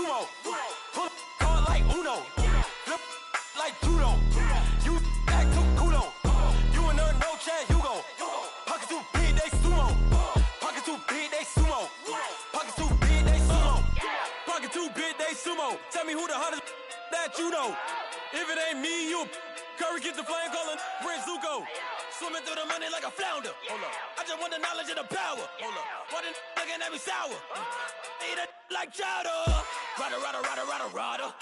sumo. Pull card like Uno. Flip like judo. You act too kudo. You and her no chance, you go. Pocket too big, they sumo. Pocket too big, they sumo. Pocket too big, they sumo. Pocket too big, they sumo. Tell me who the hottest that you know. If it ain't me, you. Curry get the flame calling Prince Zuko. Swimming through the money like a flounder. Hold up. I just want the knowledge and the power. Hold up. Why the looking at me sour? Eat it like chowder. Rada.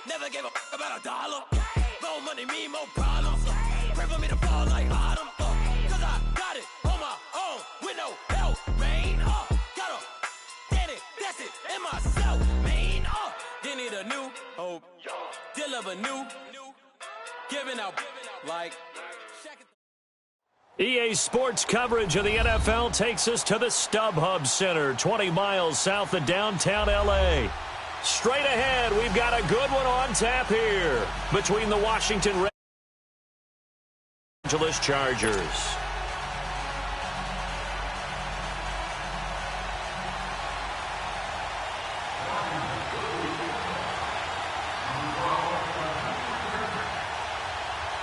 Never gave a about $1. More money, me, more problems. Pray for me to fall like autumn. Cause I got it on my own with no help. Rain up. Gotta get it, that's it, in myself. Main up. Didn't need a new hope. Deal of a new. Giving out like. EA Sports coverage of the NFL takes us to the StubHub Center, 20 miles south of downtown L.A. Straight ahead, we've got a good one on tap here between the Washington Red Angeles Chargers.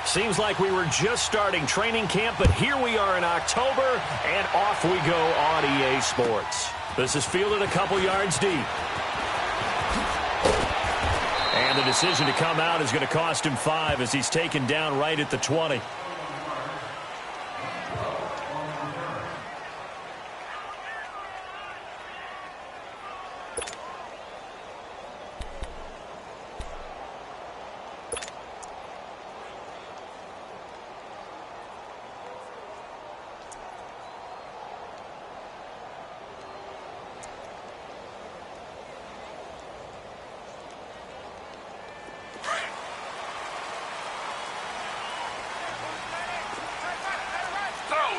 Seems like we were just starting training camp, but here we are in October, and off we go on EA Sports. This is fielded a couple yards deep. And the decision to come out is going to cost him 5 as he's taken down right at the 20.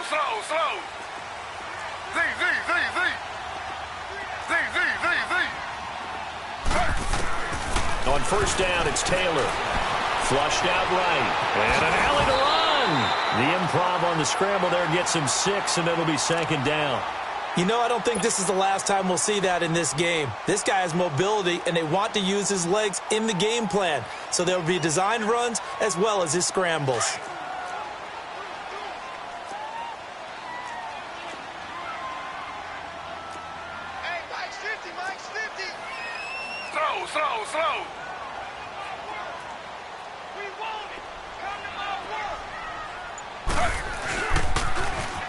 Slow. Z. On first down, it's Taylor. Flushed out right. And an alley to run. The improv on the scramble there gets him 6, and it'll be second down. You know, I don't think this is the last time we'll see that in this game. This guy has mobility, and they want to use his legs in the game plan. So there will be designed runs as well as his scrambles. Slow. We want it. Come to my work.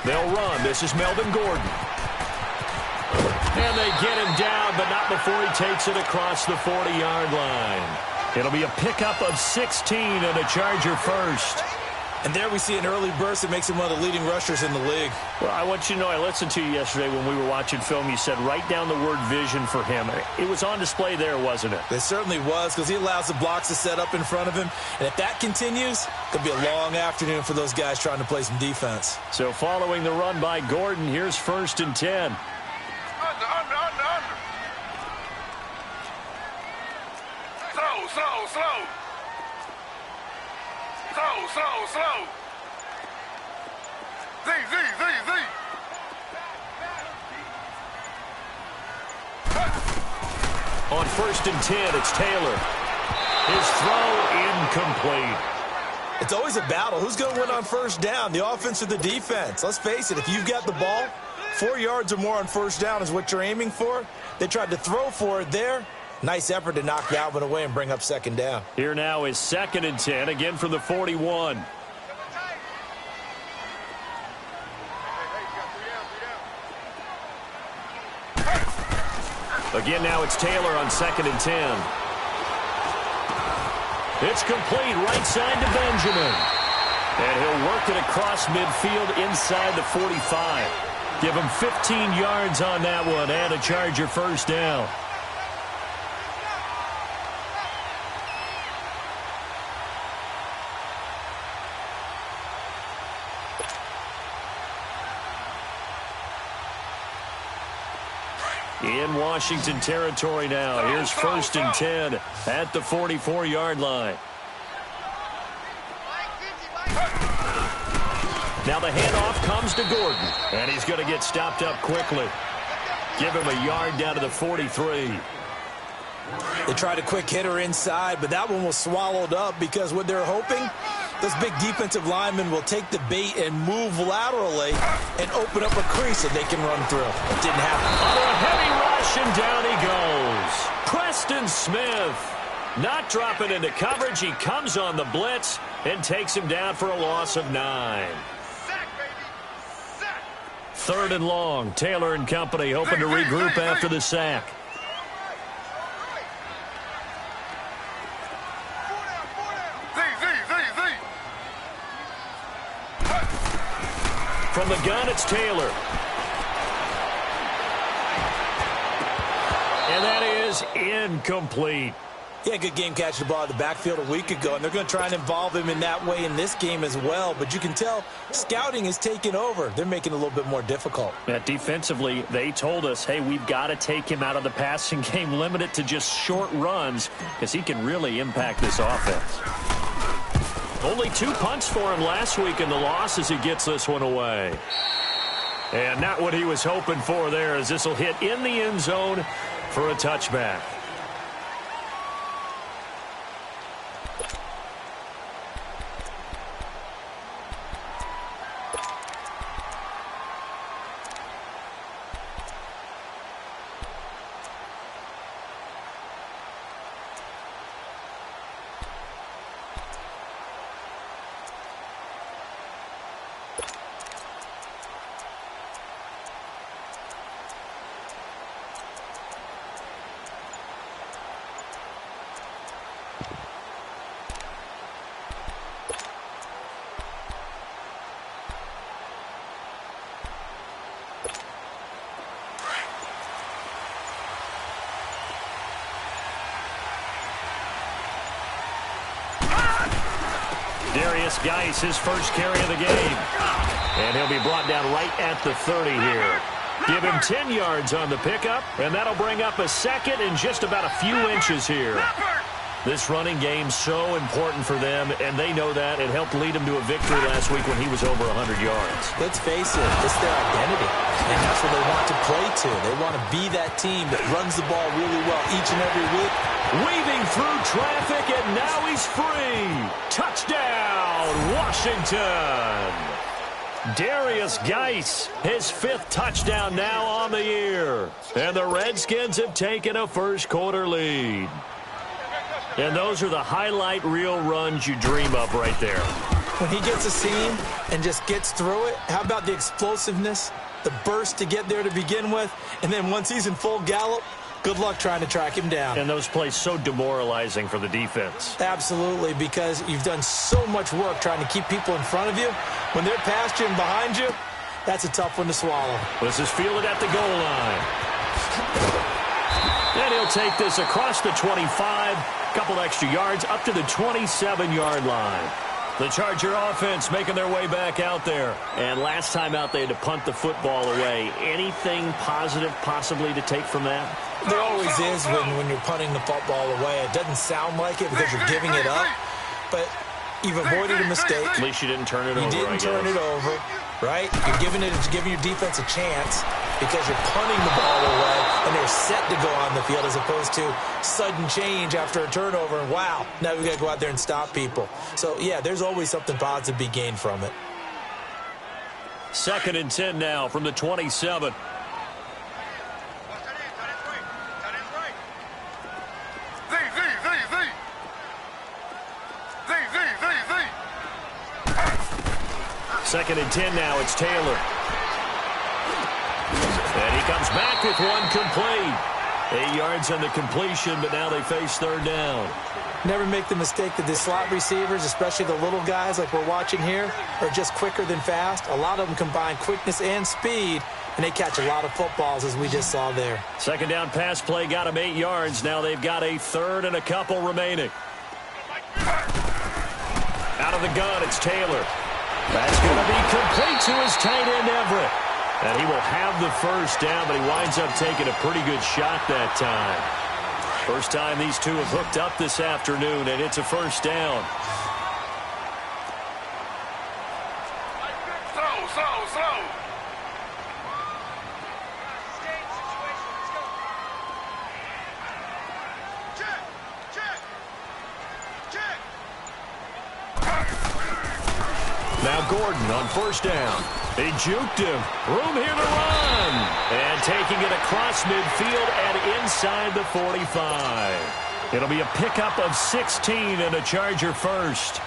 They'll run. This is Melvin Gordon. And they get him down, but not before he takes it across the 40-yard line. It'll be a pickup of 16 and a Charger first. And there we see an early burst that makes him one of the leading rushers in the league. Well, I want you to know, I listened to you yesterday when we were watching film. You said write down the word vision for him. It was on display there, wasn't it? It certainly was, because he allows the blocks to set up in front of him. And if that continues, it'll be a long afternoon for those guys trying to play some defense. So following the run by Gordon, here's 1st and 10. Under. Slow. Z. On 1st and 10, it's Taylor. His throw incomplete. It's always a battle. Who's going to win on first down, the offense or the defense? Let's face it, if you've got the ball, 4 yards or more on first down is what you're aiming for. They tried to throw for it there. Nice effort to knock that one away and bring up second down. Here now is 2nd and 10, again from the 41. Again now it's Taylor on 2nd and 10. It's complete right side to Benjamin. And he'll work it across midfield inside the 45. Give him 15 yards on that one and a Charger first down. In Washington territory now. Here's 1st and 10 at the 44-yard line. Now the handoff comes to Gordon, and he's going to get stopped up quickly. Give him a yard down to the 43. They tried a quick hitter inside, but that one was swallowed up because what they're hoping, those big defensive linemen will take the bait and move laterally and open up a crease that they can run through. It didn't happen. On a heavy rush, and down he goes. Preston Smith not dropping into coverage. He comes on the blitz and takes him down for a loss of 9. Third and long. Taylor and company hoping to regroup after the sack. From the gun, it's Taylor. And that is incomplete. Yeah, good game catching the ball in the backfield a week ago, and they're going to try and involve him in that way in this game as well. But you can tell scouting is taking over. They're making it a little bit more difficult. Yeah, defensively, they told us, hey, we've got to take him out of the passing game, limit it to just short runs, because he can really impact this offense. Only 2 punts for him last week in the loss as he gets this one away. And not what he was hoping for there, as this will hit in the end zone for a touchback. Geis, his first carry of the game. And he'll be brought down right at the 30 here. Give him 10 yards on the pickup, and that'll bring up a second in just about a few inches here. This running game so important for them, and they know that. It helped lead him to a victory last week when he was over 100 yards. Let's face it, it's their identity, and that's what they want to play to. They want to be that team that runs the ball really well each and every week. Weaving through traffic, and now he's free. Touchdown, Washington. Darius Geis, his 5th touchdown now on the year. And the Redskins have taken a first-quarter lead. And those are the highlight reel runs you dream of right there. When he gets a seam and just gets through it, how about the explosiveness, the burst to get there to begin with, and then once he's in full gallop, good luck trying to track him down. And those plays so demoralizing for the defense. Absolutely, because you've done so much work trying to keep people in front of you. When they're past you and behind you, that's a tough one to swallow. This is fielded at the goal line. And he'll take this across the 25, couple extra yards up to the 27-yard line. The Charger offense making their way back out there. And last time out, they had to punt the football away. Anything positive possibly to take from that? There always is when you're punting the football away. It doesn't sound like it because you're giving it up, but you've avoided a mistake. At least you didn't turn it over, You didn't turn it over, right? You're giving your defense a chance because you're punting the ball away, and they're set to go on the field as opposed to sudden change after a turnover, and wow, now we've got to go out there and stop people. So, yeah, there's always something positive to be gained from it. 2nd and 10 now from the 27. Second and 10 now, it's Taylor. And he comes back with one complete. 8 yards on the completion, but now they face 3rd down. Never make the mistake that the slot receivers, especially the little guys like we're watching here, are just quicker than fast. A lot of them combine quickness and speed, and they catch a lot of footballs, as we just saw there. 2nd down pass play got them 8 yards. Now they've got a 3rd and a couple remaining. Out of the gun, it's Taylor. That's going to be complete to his tight end, Everett. And he will have the 1st down, but he winds up taking a pretty good shot that time. First time these two have hooked up this afternoon, and it's a 1st down. Slow. Gordon on first down. He juked him. Room here to run. And taking it across midfield and inside the 45. It'll be a pickup of 16 and a Charger first.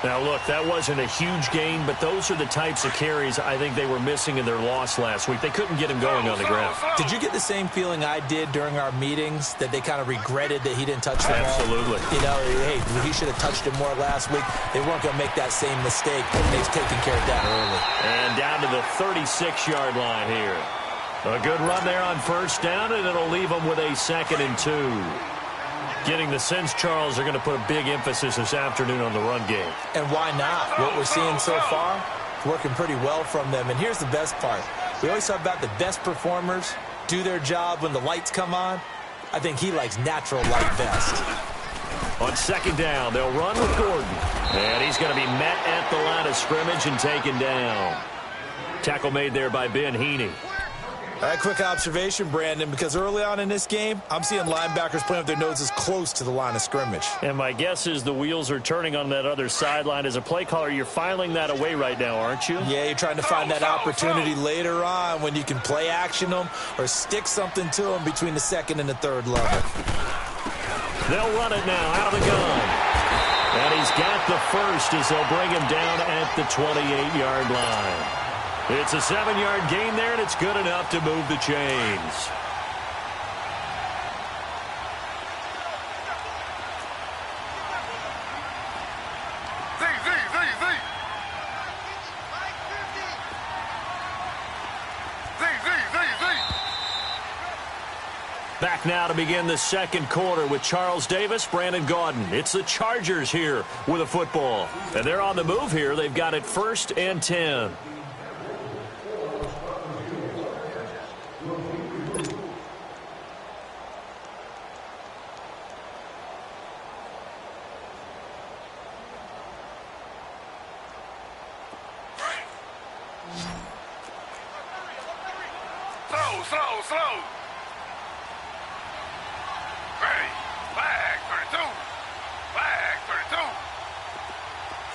Now, look, that wasn't a huge gain, but those are the types of carries I think they were missing in their loss last week. They couldn't get him going on the ground. Did you get the same feeling I did during our meetings, that they kind of regretted that he didn't touch the ball? Absolutely. You know, hey, he should have touched it more last week. They weren't going to make that same mistake, but they've taken care of that early. And down to the 36-yard line here. A good run there on first down, and it'll leave them with a 2nd and 2. Getting the sense, Charles, are going to put a big emphasis this afternoon on the run game. And why not? What we're seeing so far, working pretty well from them. And here's the best part. We always talk about the best performers do their job when the lights come on. I think he likes natural light best. On 2nd down, they'll run with Gordon. And he's going to be met at the line of scrimmage and taken down. Tackle made there by Ben Heaney. All right, quick observation, Brandon, because early on in this game, I'm seeing linebackers playing with their noses close to the line of scrimmage. And my guess is the wheels are turning on that other sideline. As a play caller, you're filing that away right now, aren't you? Yeah, you're trying to find that opportunity later on when you can play action them or stick something to them between the 2nd and the 3rd level. They'll run it now out of the gun. And he's got the first as they'll bring him down at the 28-yard line. It's a 7-yard gain there, and it's good enough to move the chains. Back now to begin the 2nd quarter with Charles Davis, Brandon Gaudin. It's the Chargers here with a football. And they're on the move here. They've got it 1st and 10. Slow. Ready. Flag 32. Flag 32.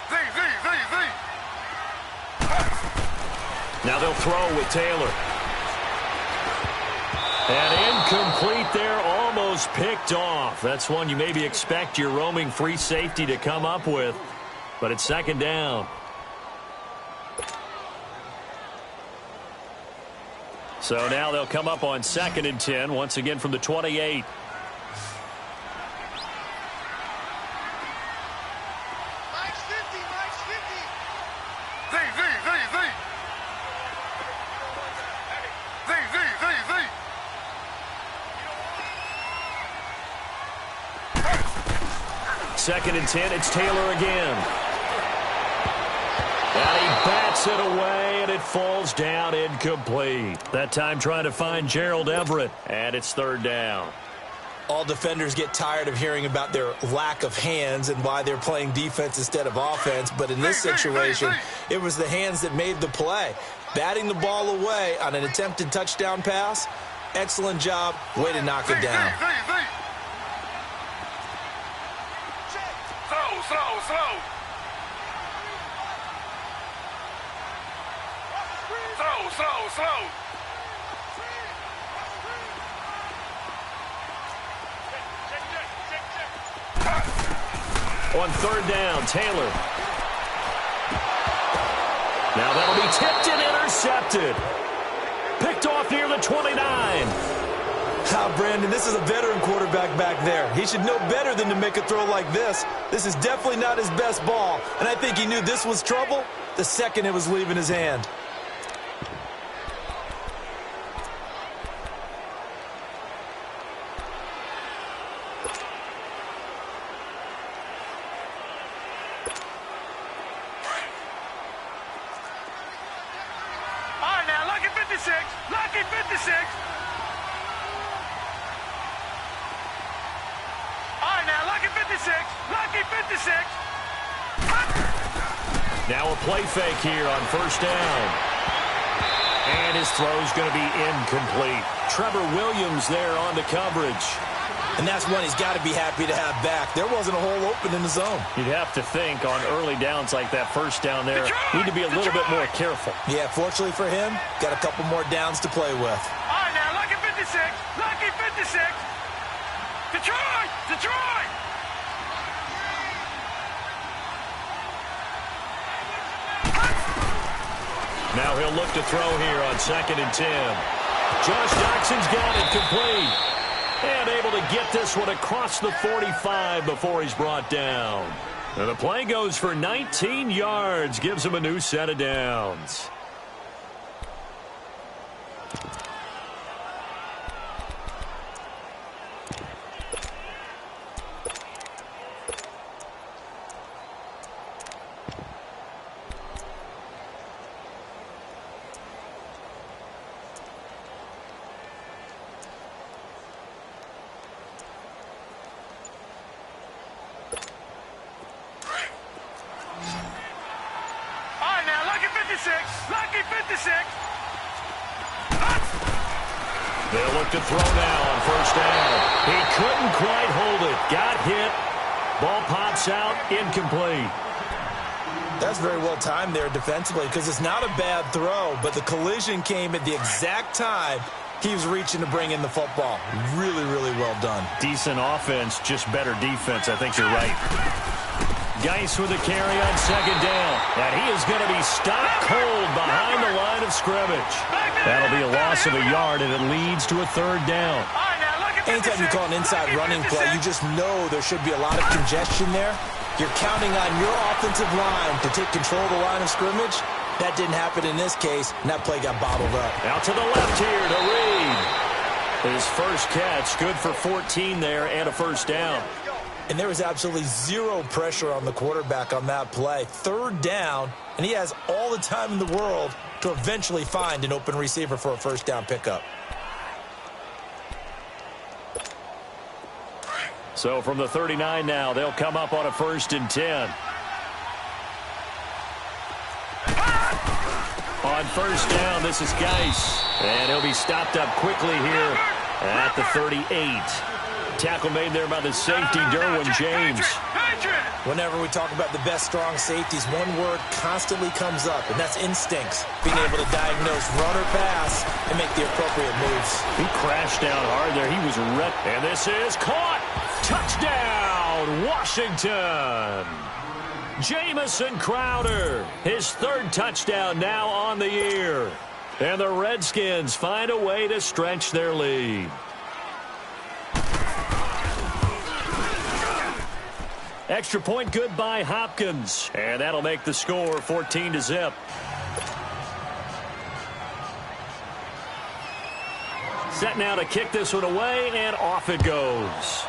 Z. Now they'll throw with Taylor. And incomplete there, almost picked off. That's one you maybe expect your roaming free safety to come up with. But it's 2nd down. So now they'll come up on 2nd and 10, once again from the 28. Second and 10, it's Taylor again. And he bats it away, and it falls down incomplete. That time trying to find Gerald Everett, and it's 3rd down. All defenders get tired of hearing about their lack of hands and why they're playing defense instead of offense. But in this situation, it was the hands that made the play. Batting the ball away on an attempted touchdown pass, excellent job. Way to knock it down. Slow. On 3rd down, Taylor. Now that'll be tipped and intercepted. Picked off near the 29. Brandon, this is a veteran quarterback back there. He should know better than to make a throw like this. This is definitely not his best ball, and I think he knew this was trouble the second it was leaving his hand. All right, now, lucky 56. Lucky 56. Lucky 56. Now a play fake here on 1st down. And his throw's going to be incomplete. Trevor Williams there on the coverage. And that's one he's got to be happy to have back. There wasn't a hole open in the zone. You'd have to think on early downs like that first down there, need to be a little bit more careful. Yeah, fortunately for him, got a couple more downs to play with. All right, now, lucky 56. Lucky 56. Detroit! Detroit! Now he'll look to throw here on 2nd and 10. Josh Jackson's got it complete. And able to get this one across the 45 before he's brought down. And the play goes for 19 yards. Gives him a new set of downs. Lucky 56. They'll look to throw now on 1st down. He couldn't quite hold it. Got hit. Ball pops out. Incomplete. That's very well timed there defensively because it's not a bad throw, but the collision came at the exact time he was reaching to bring in the football. Really, really well done. Decent offense, just better defense. I think you're right. Geis with a carry on 2nd down. And he is going to be stopped cold behind the line of scrimmage. That'll be a loss of a yard, and it leads to a 3rd down. Anytime you call an inside running play, you just know there should be a lot of congestion there. You're counting on your offensive line to take control of the line of scrimmage. That didn't happen in this case, and that play got bottled up. Out to the left here to Reed. His first catch, good for 14 there and a 1st down. And there was absolutely zero pressure on the quarterback on that play. 3rd down, and he has all the time in the world to eventually find an open receiver for a 1st down pickup. So from the 39 now, they'll come up on a 1st and 10. On 1st down, this is Geis. And he'll be stopped up quickly here at the 38. Tackle made there by the safety, Derwin James. Whenever we talk about the best strong safeties, one word constantly comes up, and that's instincts. Being able to diagnose run or pass and make the appropriate moves. He crashed down hard there. He was red. And this is caught. Touchdown, Washington. Jamison Crowder, his 3rd touchdown now on the year. And the Redskins find a way to stretch their lead. Extra point good by Hopkins. And that'll make the score 14-0. Set now to kick this one away, and off it goes.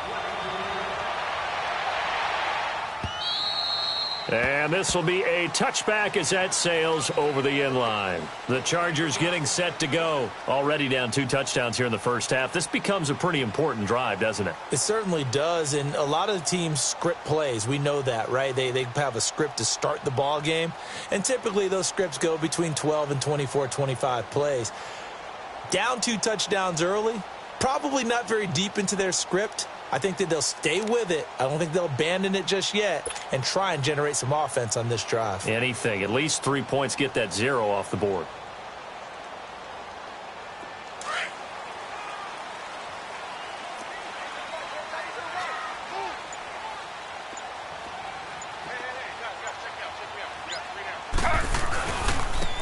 And this will be a touchback as that sails over the end line. The Chargers getting set to go. Already down 2 touchdowns here in the first half. This becomes a pretty important drive, doesn't it? It certainly does, and a lot of the teams script plays. We know that, right? They have a script to start the ball game, and typically those scripts go between 12 and 24, 25 plays. Down 2 touchdowns early, probably not very deep into their script. I think that they'll stay with it. I don't think they'll abandon it just yet and try and generate some offense on this drive. Anything. At least 3 points, get that 0 off the board.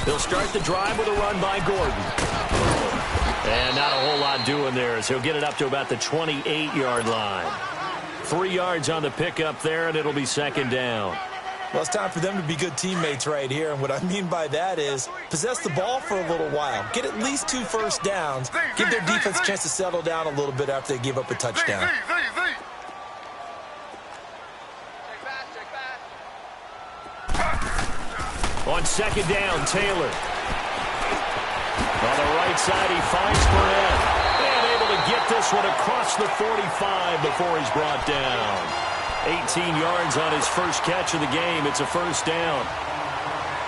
They'll start the drive with a run by Gordon. And not a whole lot doing there as he'll get it up to about the 28-yard line. 3 yards on the pickup there, and it'll be 2nd down. Well, it's time for them to be good teammates right here. And what I mean by that is possess the ball for a little while. Get at least 2 first downs. Give their defense a chance to settle down a little bit after they give up a touchdown. On 2nd down, Taylor. On the right side, he finds Burnett. And able to get this one across the 45 before he's brought down. 18 yards on his first catch of the game. It's a 1st down.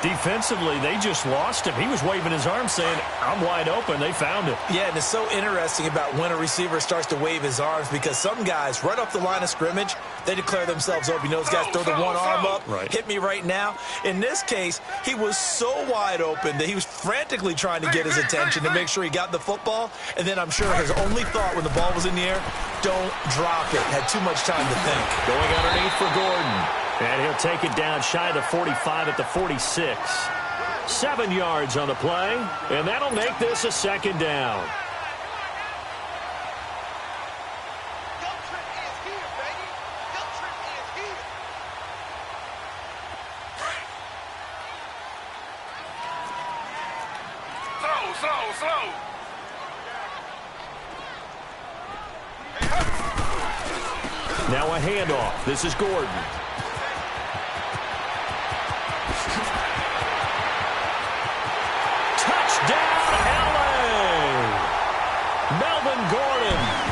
Defensively, they just lost him. He was waving his arm saying, I'm wide open. They found him. Yeah, and it's so interesting about when a receiver starts to wave his arms because some guys, right off the line of scrimmage, they declare themselves open. You know, those guys throw the one arm up, hit me right now. In this case, he was so wide open that he was frantically trying to get his attention to make sure he got the football. And then I'm sure his only thought when the ball was in the air, don't drop it. Had too much time to think. Going underneath for Gordon. And he'll take it down shy of the 45 at the 46. 7 yards on the play, and that'll make this a second down. Slow. Now a handoff. This is Gordon.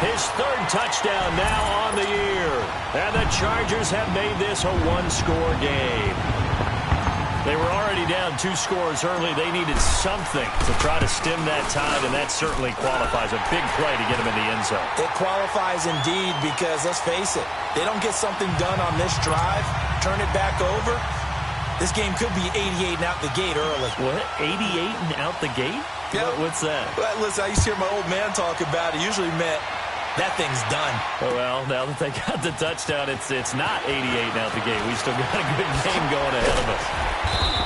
His third touchdown now on the year. And the Chargers have made this a one-score game. They were already down 2 scores early. They needed something to try to stem that tide, and that certainly qualifies. A big play to get him in the end zone. It qualifies indeed because, let's face it, they don't get something done on this drive, turn it back over, this game could be 88 and out the gate early. What? 88 and out the gate? Yeah. What's that? Well, listen, I used to hear my old man talk about it. Usually meant that thing's done. Oh, well, now that they got the touchdown, it's not 88 and out the gate. We still got a good game going ahead of us.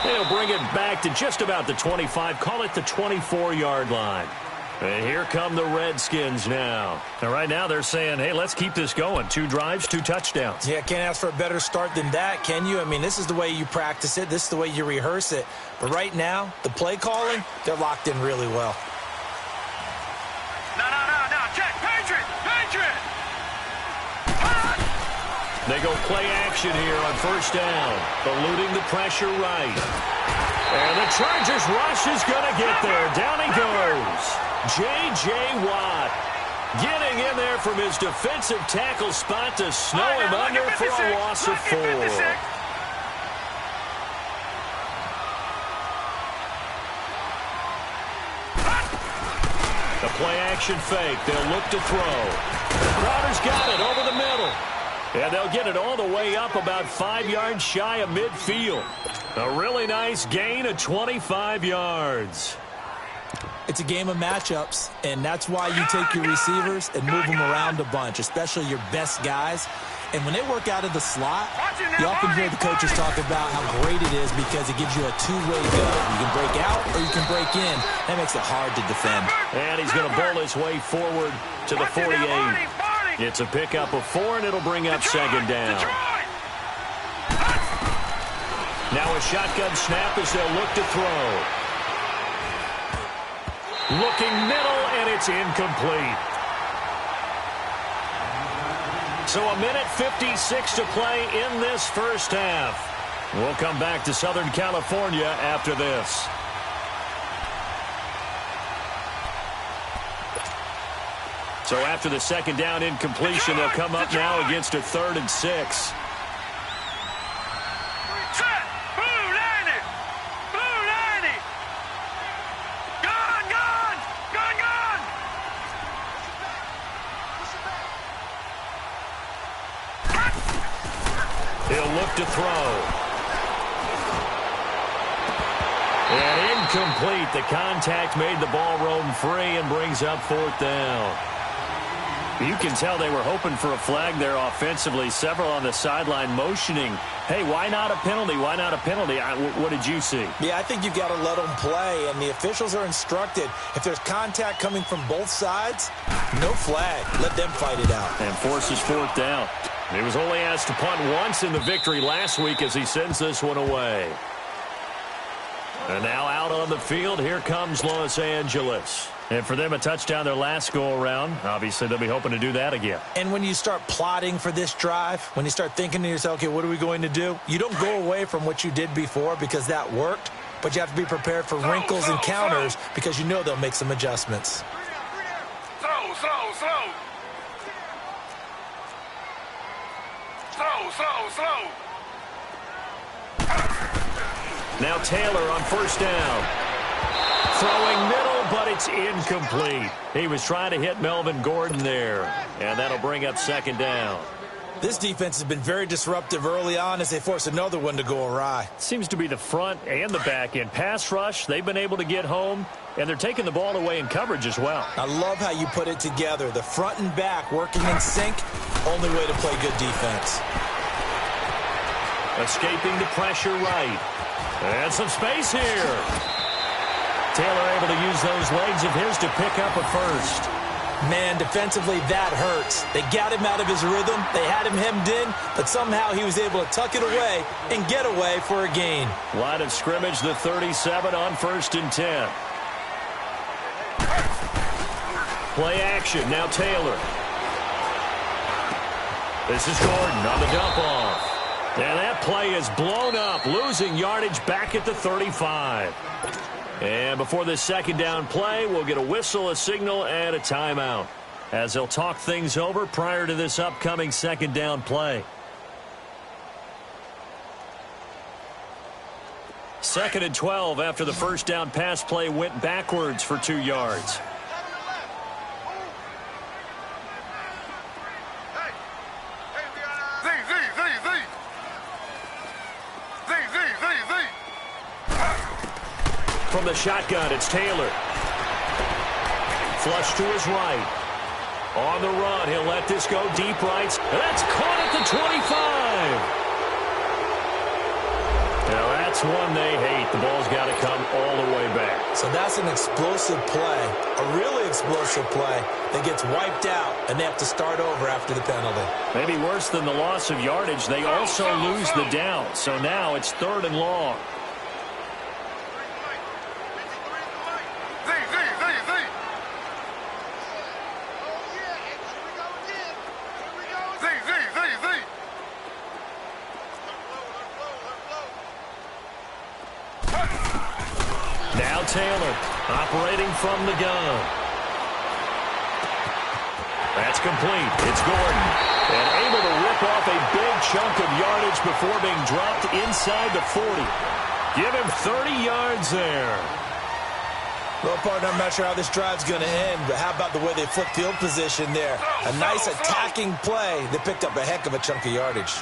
They'll bring it back to just about the 25. Call it the 24-yard line. And here come the Redskins now. And right now they're saying, hey, let's keep this going. 2 drives, 2 touchdowns. Yeah, can't ask for a better start than that, can you? I mean, this is the way you practice it. This is the way you rehearse it. But right now, the play calling, they're locked in really well. No. Check. Patriot. They go play action here on first down. Eluding the pressure right. And the Chargers rush is going to get there. Down he goes. J.J. Watt getting in there from his defensive tackle spot to snow him under for a loss of 4. The play-action fake. They'll look to throw. Crowder's got it over the middle. And they'll get it all the way up about 5 yards shy of midfield. A really nice gain of 25 yards. It's a game of matchups, and that's why you take your receivers and move them around a bunch, especially your best guys. And when they work out of the slot, you often hear the coaches talk about how great it is because it gives you a two-way go. You can break out or you can break in. That makes it hard to defend. And he's going to bowl his way forward to the 48. It's a pickup of 4, and it'll bring up second down. Now a shotgun snap as they'll look to throw. Looking middle, and it's incomplete. So a minute 56 to play in this first half. We'll come back to Southern California after this. So after the second down incompletion, they'll come up now against a 3rd and 6. He'll look to throw. And incomplete. The contact made the ball roam free and brings up 4th down. You can tell they were hoping for a flag there offensively. Several on the sideline motioning, hey, why not a penalty? Why not a penalty? What did you see? Yeah, I think you've got to let them play, and the officials are instructed. If there's contact coming from both sides, no flag. Let them fight it out. And forces 4th down. He was only asked to punt once in the victory last week as he sends this one away. And now out on the field, here comes Los Angeles. And for them, a touchdown their last go-around. Obviously, they'll be hoping to do that again. And when you start plotting for this drive, when you start thinking to yourself, okay, what are we going to do? You don't go away from what you did before because that worked, but you have to be prepared for wrinkles and counters because you know they'll make some adjustments. Slow. Now Taylor on first down. Throwing middle, but it's incomplete. He was trying to hit Melvin Gordon there, and that'll bring up second down. This defense has been very disruptive early on as they force another one to go awry. Seems to be the front and the back end. Pass rush, they've been able to get home, and they're taking the ball away in coverage as well. I love how you put it together. The front and back working in sync, only way to play good defense. Escaping the pressure right. And some space here. Taylor able to use those legs of his to pick up a first. Man, defensively, that hurts. They got him out of his rhythm. They had him hemmed in, but somehow he was able to tuck it away and get away for a gain. Line of scrimmage, the 37 on 1st and 10. Play action, now Taylor. This is Gordon on the dump off. And that play is blown up, losing yardage back at the 35. And before this second down play, we'll get a whistle, a signal, and a timeout, as they'll talk things over prior to this upcoming second down play. 2nd and 12 after the first down pass play went backwards for 2 yards. From the shotgun, it's Taylor. Flush to his right. On the run, he'll let this go deep right. That's caught at the 25. Now that's one they hate. The ball's got to come all the way back. So that's an explosive play, a really explosive play that gets wiped out, and they have to start over after the penalty. Maybe worse than the loss of yardage, they also lose the down. So now it's 3rd and long. Now Taylor operating from the gun. That's complete. It's Gordon. And able to rip off a big chunk of yardage before being dropped inside the 40. Give him 30 yards there. Well, partner, I'm not sure how this drive's going to end, but how about the way they flip field position there? A nice attacking play that picked up a heck of a chunk of yardage.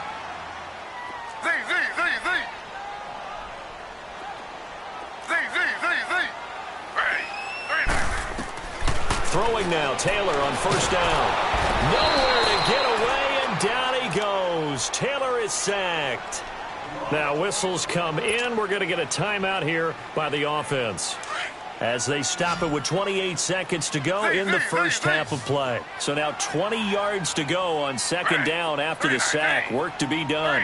Throwing now, Taylor on first down. Nowhere to get away, and down he goes. Taylor is sacked. Now whistles come in. We're going to get a timeout here by the offense, as they stop it with 28 seconds to go in the first half of play. So now 20 yards to go on second down after the sack. Work to be done.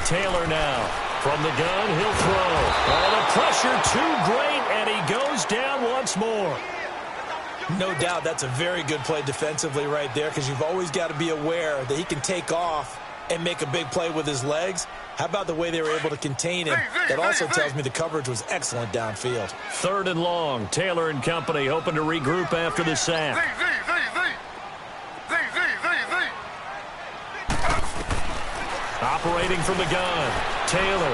Taylor now from the gun, he'll throw. Oh, the pressure too great, and he goes down once more. No doubt that's a very good play defensively right there, because you've always got to be aware that he can take off and make a big play with his legs. How about the way they were able to contain him? That also tells me the coverage was excellent downfield. 3rd and long. Taylor and company hoping to regroup after the sack. Operating from the gun, Taylor.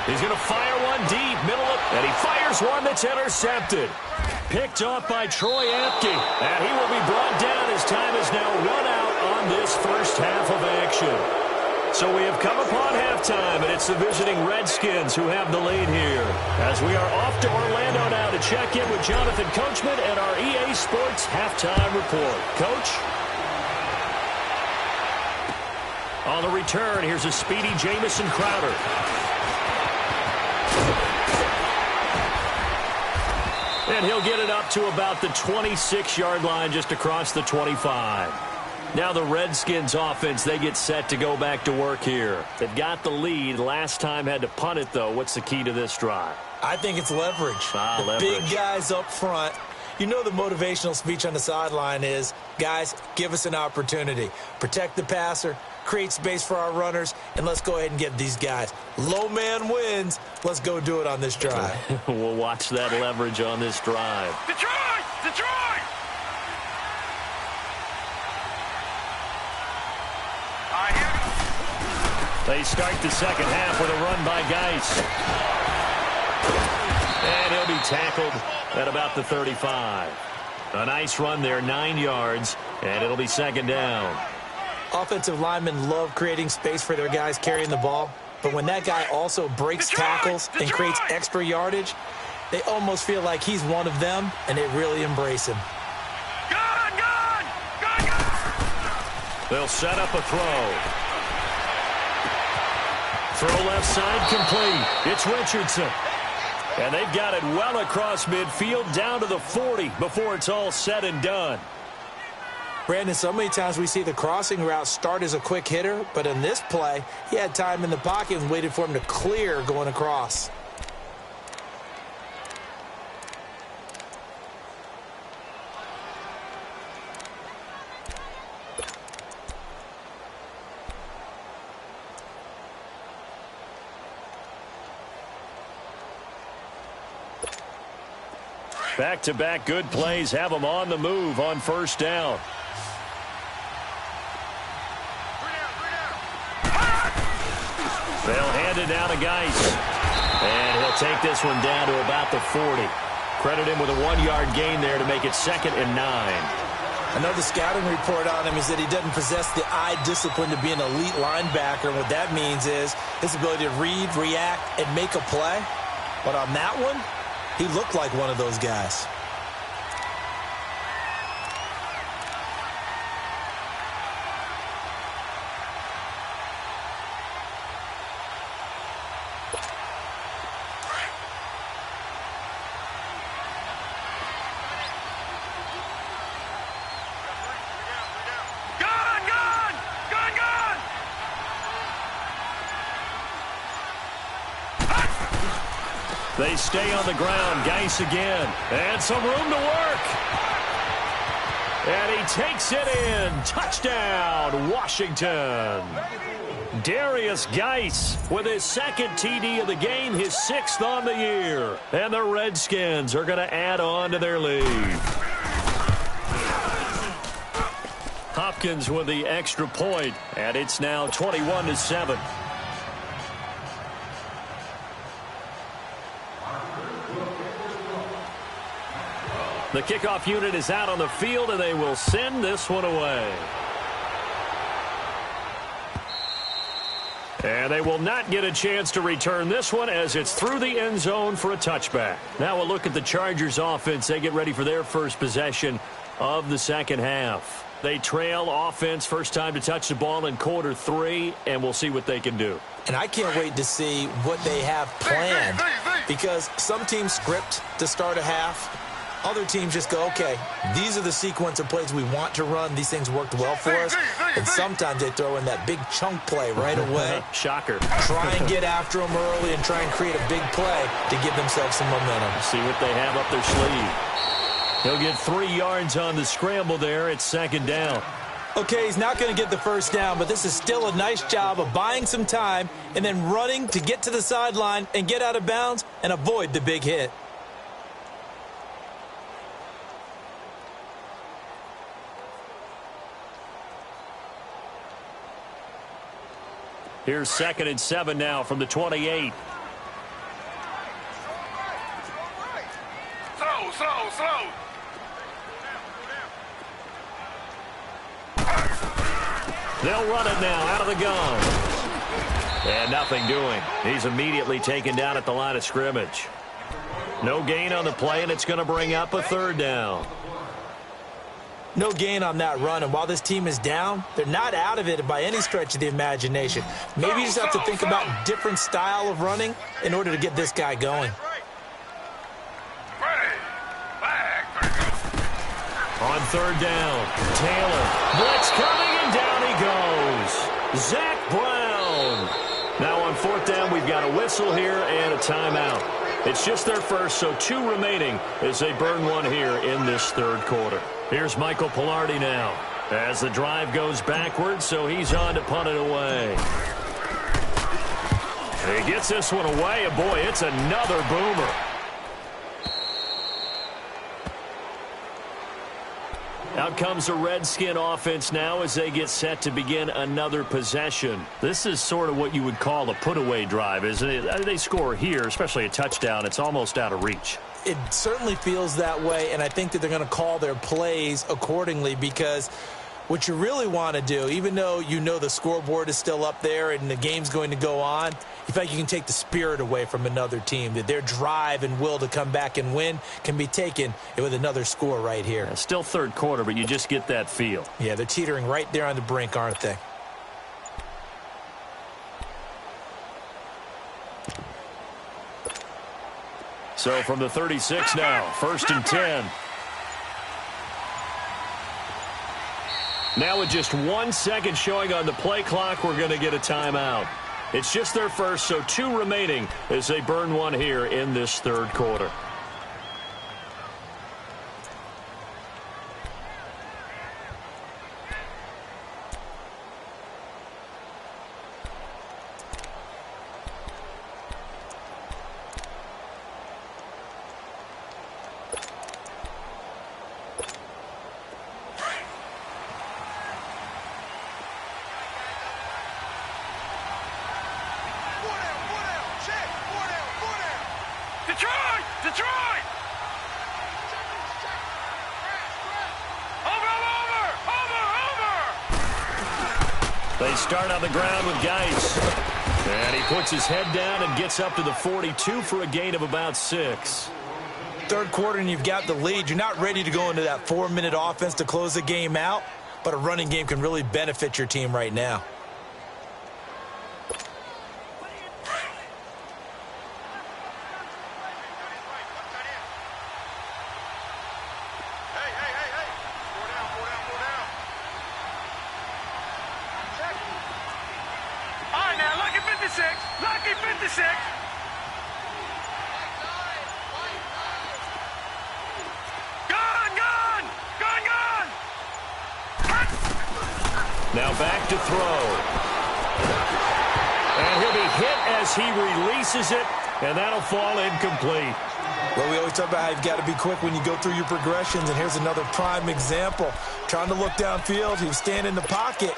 He's going to fire one deep, middle of, and he fires one that's intercepted. Picked off by Troy Apke, and he will be brought down as time is now run out on this first half of action. So we have come upon halftime, and it's the visiting Redskins who have the lead here. As we are off to Orlando now to check in with Jonathan Coachman and our EA Sports halftime report. Coach? On the return, here's a speedy Jamison Crowder. And he'll get it up to about the 26-yard line, just across the 25. Now the Redskins offense, they get set to go back to work here. They've got the lead. Last time had to punt it, though. What's the key to this drive? I think it's leverage. Leverage. Big guys up front. You know the motivational speech on the sideline is, guys, give us an opportunity. Protect the passer, create space for our runners, and let's go ahead and get these guys. Low man wins. Let's go do it on this drive. We'll watch that leverage on this drive. Detroit! Detroit! They start the second half with a run by Geis. And he'll be tackled at about the 35. A nice run there, 9 yards, and it'll be second down. Offensive linemen love creating space for their guys carrying the ball, but when that guy also breaks tackles and creates extra yardage, they almost feel like he's one of them, and they really embrace him. Gun! Gun! Gun! Gun! They'll set up a throw. Throw left side complete. It's Richardson. And they've got it well across midfield down to the 40 before it's all said and done. Brandon, so many times we see the crossing route start as a quick hitter, but in this play, he had time in the pocket and waited for him to clear going across. Back-to-back good plays have them on the move on first down. They'll hand it down to Geis. And he'll take this one down to about the 40. Credit him with a 1-yard gain there to make it 2nd and 9. Another scouting report on him is that he doesn't possess the eye discipline to be an elite linebacker. And what that means is his ability to read, react, and make a play. But on that one, he looked like one of those guys. Gun! Gun! Gun! Gun! They stay on the ground. Geis again. And some room to work. And he takes it in. Touchdown, Washington. Darius Geis with his 2nd TD of the game, his 6th on the year. And the Redskins are going to add on to their lead. Hopkins with the extra point, and it's now 21-7. The kickoff unit is out on the field, and they will send this one away. And they will not get a chance to return this one as it's through the end zone for a touchback. Now a look at the Chargers offense. They get ready for their first possession of the second half. They trail offense, first time to touch the ball in quarter 3, and we'll see what they can do. And I can't wait to see what they have planned, because some teams script to start a half. Other teams just go, okay, these are the sequence of plays we want to run. These things worked well for us. And sometimes they throw in that big chunk play right away. Shocker. Try and get after them early and try and create a big play to give themselves some momentum. See what they have up their sleeve. He'll get 3 yards on the scramble there. It's 2nd down. Okay, he's not going to get the first down, but this is still a nice job of buying some time and then running to get to the sideline and get out of bounds and avoid the big hit. Here's 2nd and 7 now from the 28. Slow. They'll run it now out of the gun. And nothing doing. He's immediately taken down at the line of scrimmage. No gain on the play, and it's going to bring up a 3rd down. No gain on that run, and while this team is down, they're not out of it by any stretch of the imagination. Maybe you just have to think about different style of running in order to get this guy going. On 3rd down, Taylor. Blitz coming, and down he goes. Zach Brown. Now on 4th down, we've got a whistle here and a timeout. It's just their first, so 2 remaining as they burn one here in this 3rd quarter. Here's Michael Pilardi now. As the drive goes backwards, so he's on to punt it away. He gets this one away, and boy, it's another boomer. Out comes the Redskin offense now as they get set to begin another possession. This is sort of what you would call a put-away drive, isn't it? They score here, especially a touchdown. It's almost out of reach. It certainly feels that way, and I think that they're going to call their plays accordingly, because what you really want to do, even though you know the scoreboard is still up there and the game's going to go on, you feel like you can take the spirit away from another team, that their drive and will to come back and win can be taken with another score right here. Yeah, still third quarter, but you just get that feel. Yeah, they're teetering right there on the brink, aren't they? So from the 36 now, 1st and 10. Now with just 1 second showing on the play clock, we're going to get a timeout. It's just their first, so 2 remaining as they burn one here in this third quarter. Detroit! Detroit! Over! They start on the ground with Geis. And he puts his head down and gets up to the 42 for a gain of about 6. Third quarter and you've got the lead. You're not ready to go into that 4-minute offense to close the game out, but a running game can really benefit your team right now. Lucky 56. Gone! Now back to throw. And he'll be hit as he releases it, and that'll fall incomplete. Well, we always talk about how you've got to be quick when you go through your progressions, and here's another prime example. Trying to look downfield, he was standing in the pocket,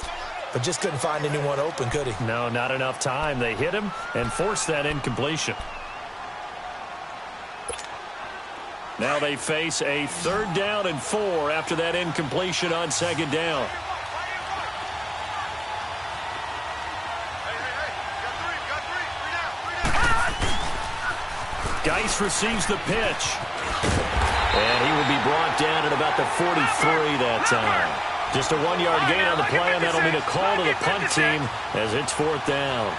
but just couldn't find anyone open, could he? No, not enough time. They hit him and forced that incompletion. Now they face a 3rd down and 4 after that incompletion on 2nd down. Geis receives the pitch. And he will be brought down at about the 43 that time. Just a 1-yard gain on the play, and that'll mean a call to the punt team as it's 4th down.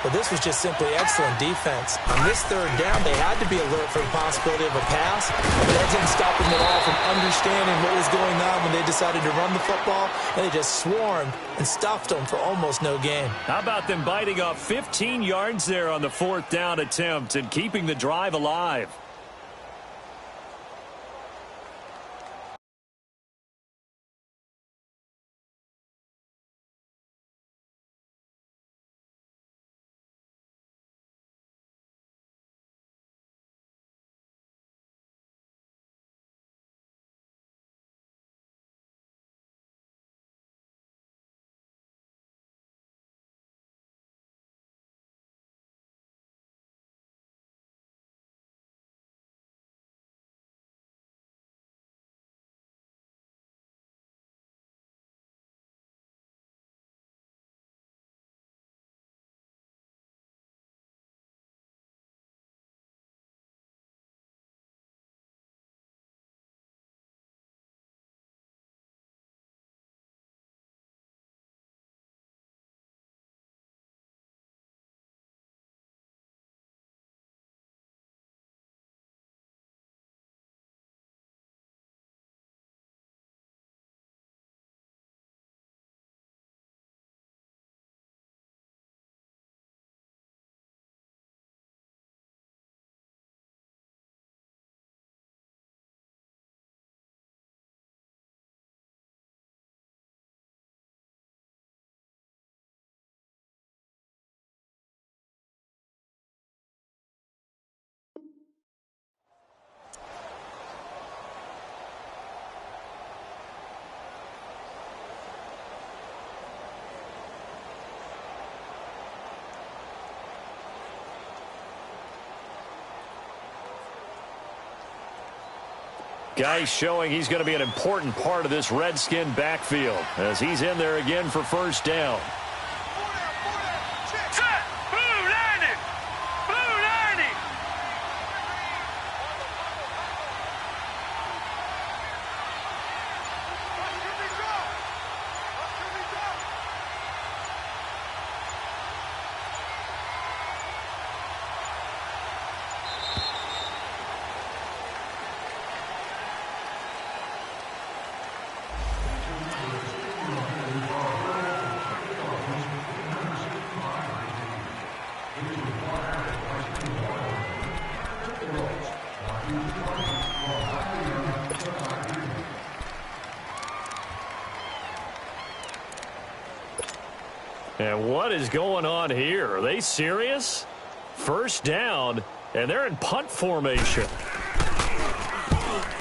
Well, this was just simply excellent defense. On this 3rd down, they had to be alert for the possibility of a pass, but that didn't stop them at all from understanding what was going on when they decided to run the football, and they just swarmed and stuffed them for almost no gain. How about them biting off 15 yards there on the 4th down attempt and keeping the drive alive? Guy showing he's going to be an important part of this Redskin backfield as he's in there again for first down. Set! Blue landing! Blue landing! And what is going on here? Are they serious? First down, and they're in punt formation.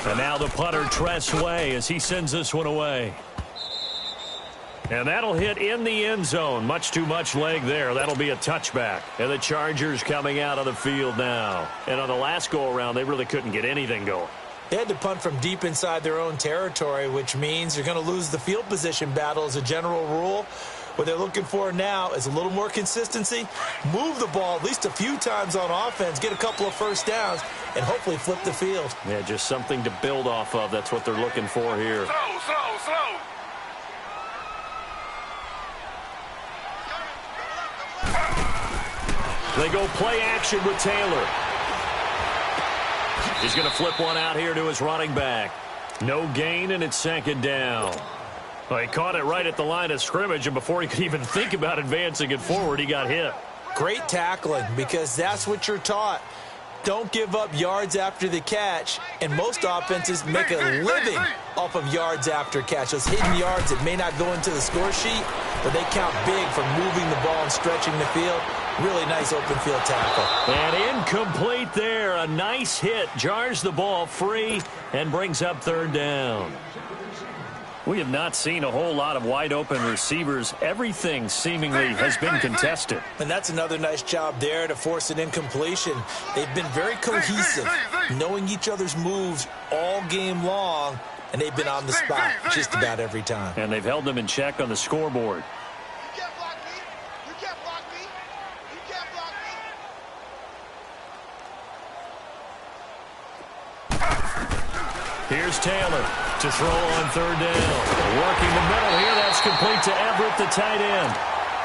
And now the punter Tress Way as he sends this one away. And that'll hit in the end zone. Much too much leg there. That'll be a touchback. And the Chargers coming out of the field now. And on the last go-around, they really couldn't get anything going. They had to punt from deep inside their own territory, which means you're going to lose the field position battle as a general rule. What they're looking for now is a little more consistency, move the ball at least a few times on offense, get a couple of first downs, and hopefully flip the field. Yeah, just something to build off of. That's what they're looking for here. Slow. They go play action with Taylor. He's going to flip one out here to his running back. No gain, and it's second down. Well, he caught it right at the line of scrimmage, and before he could even think about advancing it forward, he got hit. Great tackling, because that's what you're taught. Don't give up yards after the catch, and most offenses make a living off of yards after catch. Those hidden yards that may not go into the score sheet, but they count big for moving the ball and stretching the field. Really nice open field tackle. And incomplete there. A nice hit. Jars the ball free and brings up third down. We have not seen a whole lot of wide-open receivers. Everything seemingly has been contested. And that's another nice job there to force an incompletion. They've been very cohesive, knowing each other's moves all game long, and they've been on the spot just about every time. And they've held them in check on the scoreboard. You can't block me. You can't block me. You can't block me. Here's Taylor to throw on third down. Working the middle here. That's complete to Everett, the tight end.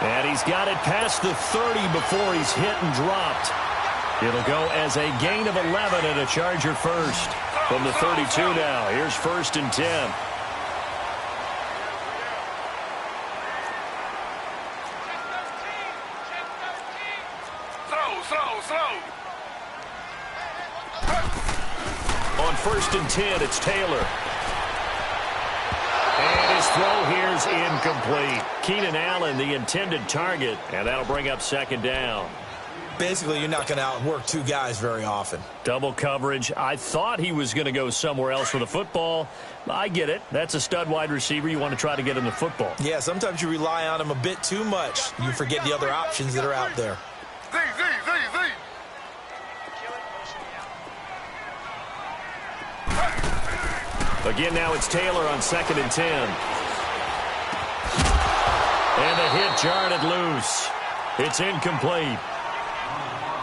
And he's got it past the 30 before he's hit and dropped. It'll go as a gain of 11 and a Charger first. From the 32 now. Here's first and 10. Slow. On first and 10, it's Taylor. And his throw here's incomplete. Keenan Allen, the intended target, and that'll bring up second down. Basically, you're not going to outwork two guys very often. Double coverage. I thought he was going to go somewhere else with the football. I get it. That's a stud wide receiver. You want to try to get him the football. Yeah, sometimes you rely on him a bit too much. You forget the other options that are out there. Z. Again, now it's Taylor on second and 10. And the hit jarred it loose. It's incomplete.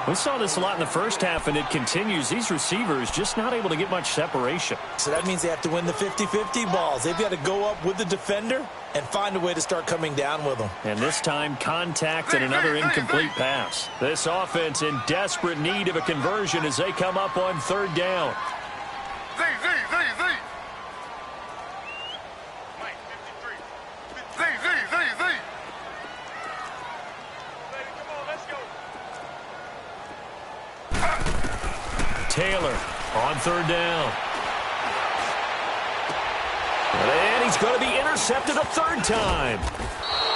We saw this a lot in the first half, and it continues. These receivers just not able to get much separation. So that means they have to win the 50-50 balls. They've got to go up with the defender and find a way to start coming down with them. And this time, contact and another incomplete pass. This offense in desperate need of a conversion as they come up on third down. Z. Taylor on third down. And he's going to be intercepted a third time.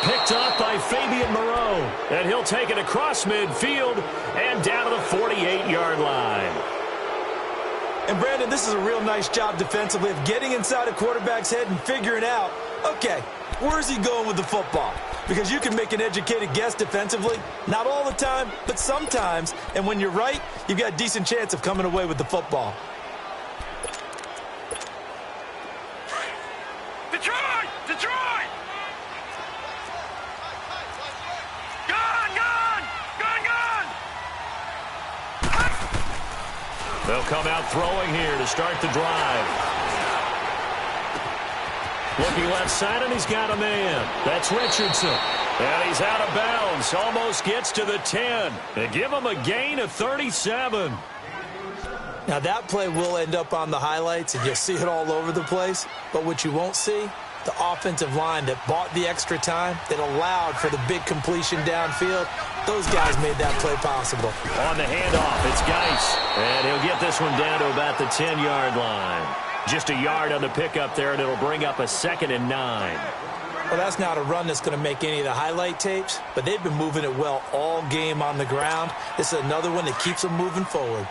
Picked up by Fabian Moreau. And he'll take it across midfield and down to the 48-yard line. And, Brandon, this is a real nice job defensively of getting inside a quarterback's head and figuring out, okay, where's he going with the football? Because you can make an educated guess defensively. Not all the time, but sometimes. And when you're right, you've got a decent chance of coming away with the football. They'll come out throwing here to start the drive. Looking left side, and he's got a man. That's Richardson. And he's out of bounds. Almost gets to the 10. They give him a gain of 37. Now, that play will end up on the highlights, and you'll see it all over the place. But what you won't see, the offensive line that bought the extra time, that allowed for the big completion downfield, those guys made that play possible. On the handoff, it's Geis. And he'll get this one down to about the 10-yard line. Just a yard on the pickup there, and it'll bring up a 2nd and 9. Well, that's not a run that's going to make any of the highlight tapes, but they've been moving it well all game on the ground. This is another one that keeps them moving forward.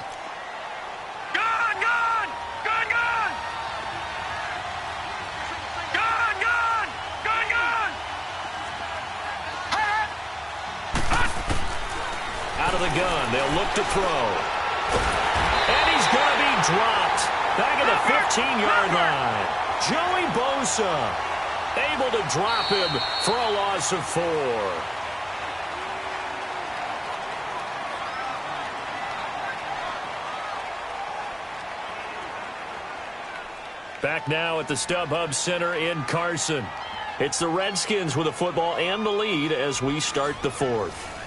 Out of the gun, they'll look to throw. And he's going to be dropped. Back at the 15-yard line. Joey Bosa able to drop him for a loss of 4. Back now at the StubHub Center in Carson. It's the Redskins with the football and the lead as we start the 4th.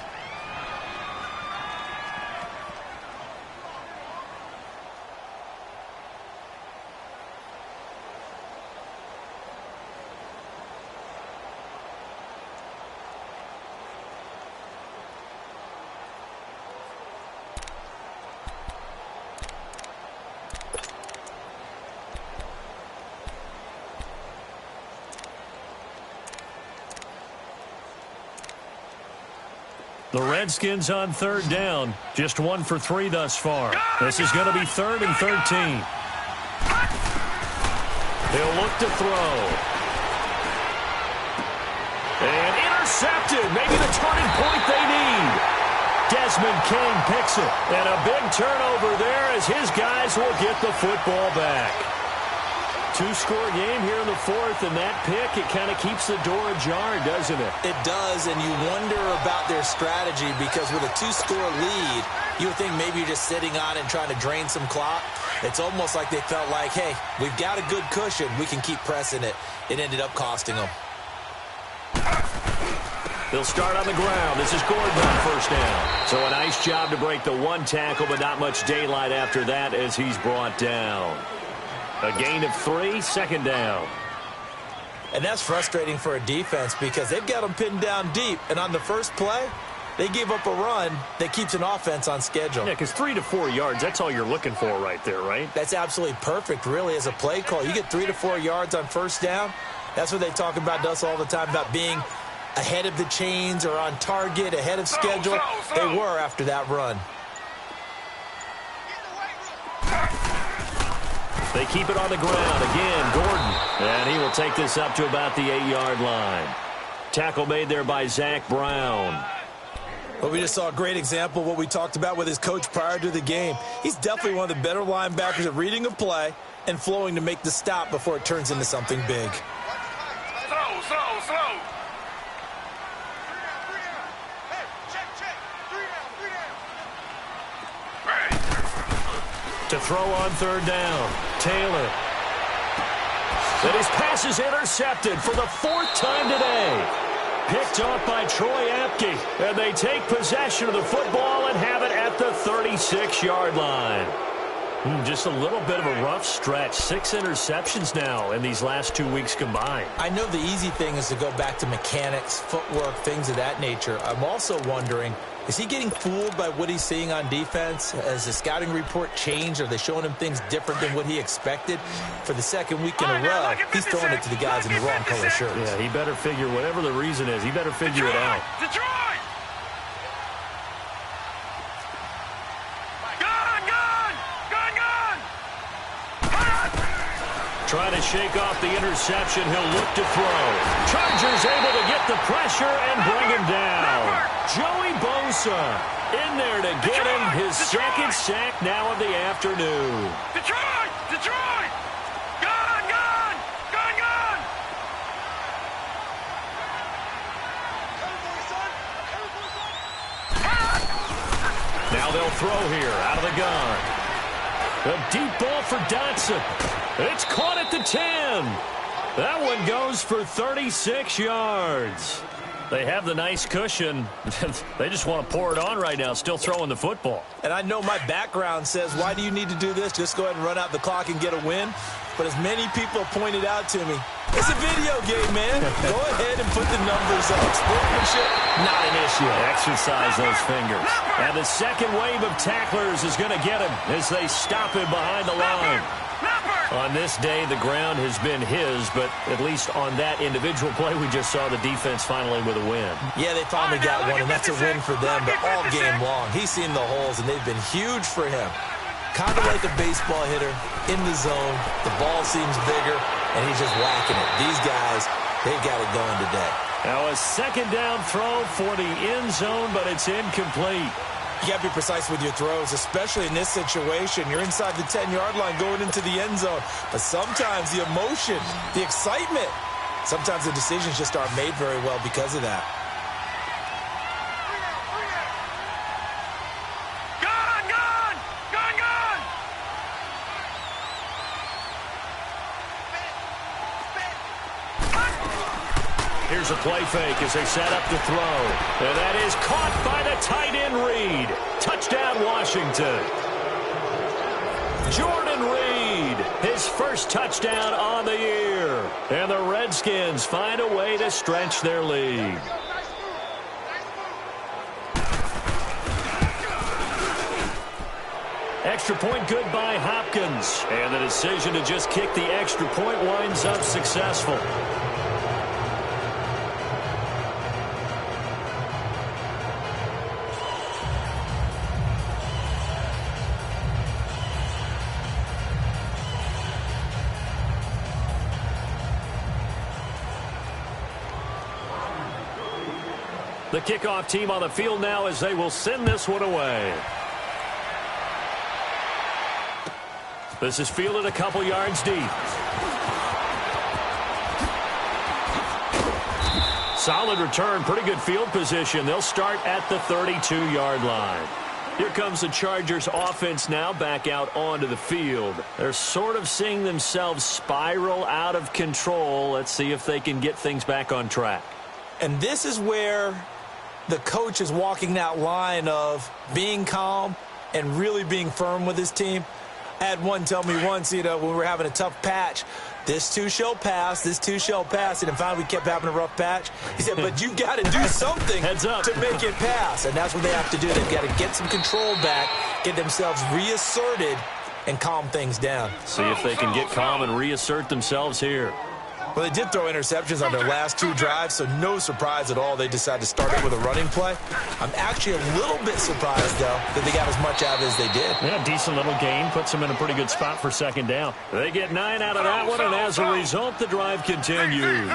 The Redskins on 3rd down. Just 1 for 3 thus far. This is going to be 3rd and 13. He'll look to throw. And intercepted. Maybe the turning point they need. Desmond King picks it. And a big turnover there as his guys will get the football back. 2-score game here in the 4th, and that pick, it kind of keeps the door ajar, doesn't it? It does, and you wonder about their strategy because with a 2-score lead, you would think maybe you're just sitting on it and trying to drain some clock. It's almost like they felt like, hey, we've got a good cushion. We can keep pressing it. It ended up costing them. They'll start on the ground. This is Gordon on 1st down. So a nice job to break the 1 tackle, but not much daylight after that as he's brought down. A gain of 3, 2nd down. And that's frustrating for a defense because they've got them pinned down deep. And on the first play, they gave up a run that keeps an offense on schedule. Yeah, because 3 to 4 yards, that's all you're looking for right there, right? That's absolutely perfect, really, as a play call. You get 3 to 4 yards on 1st down. That's what they talk about to us all the time, about being ahead of the chains or on target, ahead of schedule. They were after that run. They keep it on the ground. Again, Gordon. And he will take this up to about the 8-yard line. Tackle made there by Zach Brown. Well, we just saw a great example of what we talked about with his coach prior to the game. He's definitely one of the better linebackers at reading a play and flowing to make the stop before it turns into something big. Slow. To throw on 3rd down. Taylor. And his pass is intercepted for the 4th time today. Picked off by Troy Apke. And they take possession of the football and have it at the 36-yard line. Just a little bit of a rough stretch. 6 interceptions now in these last 2 weeks combined. I know the easy thing is to go back to mechanics, footwork, things of that nature. I'm also wondering, is he getting fooled by what he's seeing on defense? Has the scouting report changed? Are they showing him things different than what he expected? For the 2nd week in a row, he's throwing it to the guys in the wrong color shirts. Yeah, he better figure, whatever the reason is, he better figure it out. Detroit! Trying to shake off the interception. He'll look to throw. Chargers able to get the pressure and bring him down. Joey Bosa in there to get him his 2nd sack now of the afternoon. Detroit! Gun! Now they'll throw here out of the gun. A deep ball for Dotson. It's caught at the 10. That one goes for 36 yards. They have the nice cushion. They just want to pour it on right now, still throwing the football. And I know my background says, why do you need to do this? Just go ahead and run out the clock and get a win. But as many people pointed out to me, it's a video game, man. Go ahead and put the numbers up. Sportsmanship, not an issue. Exercise those fingers. And the second wave of tacklers is going to get him as they stop him behind the line. On this day, the ground has been his, but at least on that individual play, we just saw the defense finally with a win. Yeah, they finally got one, and that's a win for them, but all game long, he's seen the holes, and they've been huge for him. Kind of like a baseball hitter in the zone. The ball seems bigger, and he's just whacking it. These guys, they've got it going today. Now a second down throw for the end zone, but it's incomplete. You got to be precise with your throws, especially in this situation. You're inside the 10-yard line going into the end zone. But sometimes the emotion, the excitement, sometimes the decisions just aren't made very well because of that. Here's a play fake as they set up to throw. And that is caught by the tight end Reed. Touchdown, Washington. Jordan Reed, his first touchdown on the year. And the Redskins find a way to stretch their lead. Extra point good by Hopkins. And the decision to just kick the extra point winds up successful. The kickoff team on the field now as they will send this one away. This is fielded a couple yards deep. Solid return, pretty good field position. They'll start at the 32-yard line. Here comes the Chargers offense now back out onto the field. They're sort of seeing themselves spiral out of control. Let's see if they can get things back on track. And this is where the coach is walking that line of being calm and really being firm with his team. I had one tell me once, when we were having a tough patch, this too shall pass, this too shall pass. And finally we kept having a rough patch. He said, but you got to do something Heads up. to make it pass. And that's what they have to do. They've got to get some control back, get themselves reasserted, and calm things down. See if they can get calm and reassert themselves here. Well, they did throw interceptions on their last two drives, so no surprise at all they decided to start it with a running play. I'm actually a little bit surprised, though, that they got as much out as they did. Yeah, decent little gain. Puts them in a pretty good spot for second down. They get 9 out of that one, and as a result, the drive continues.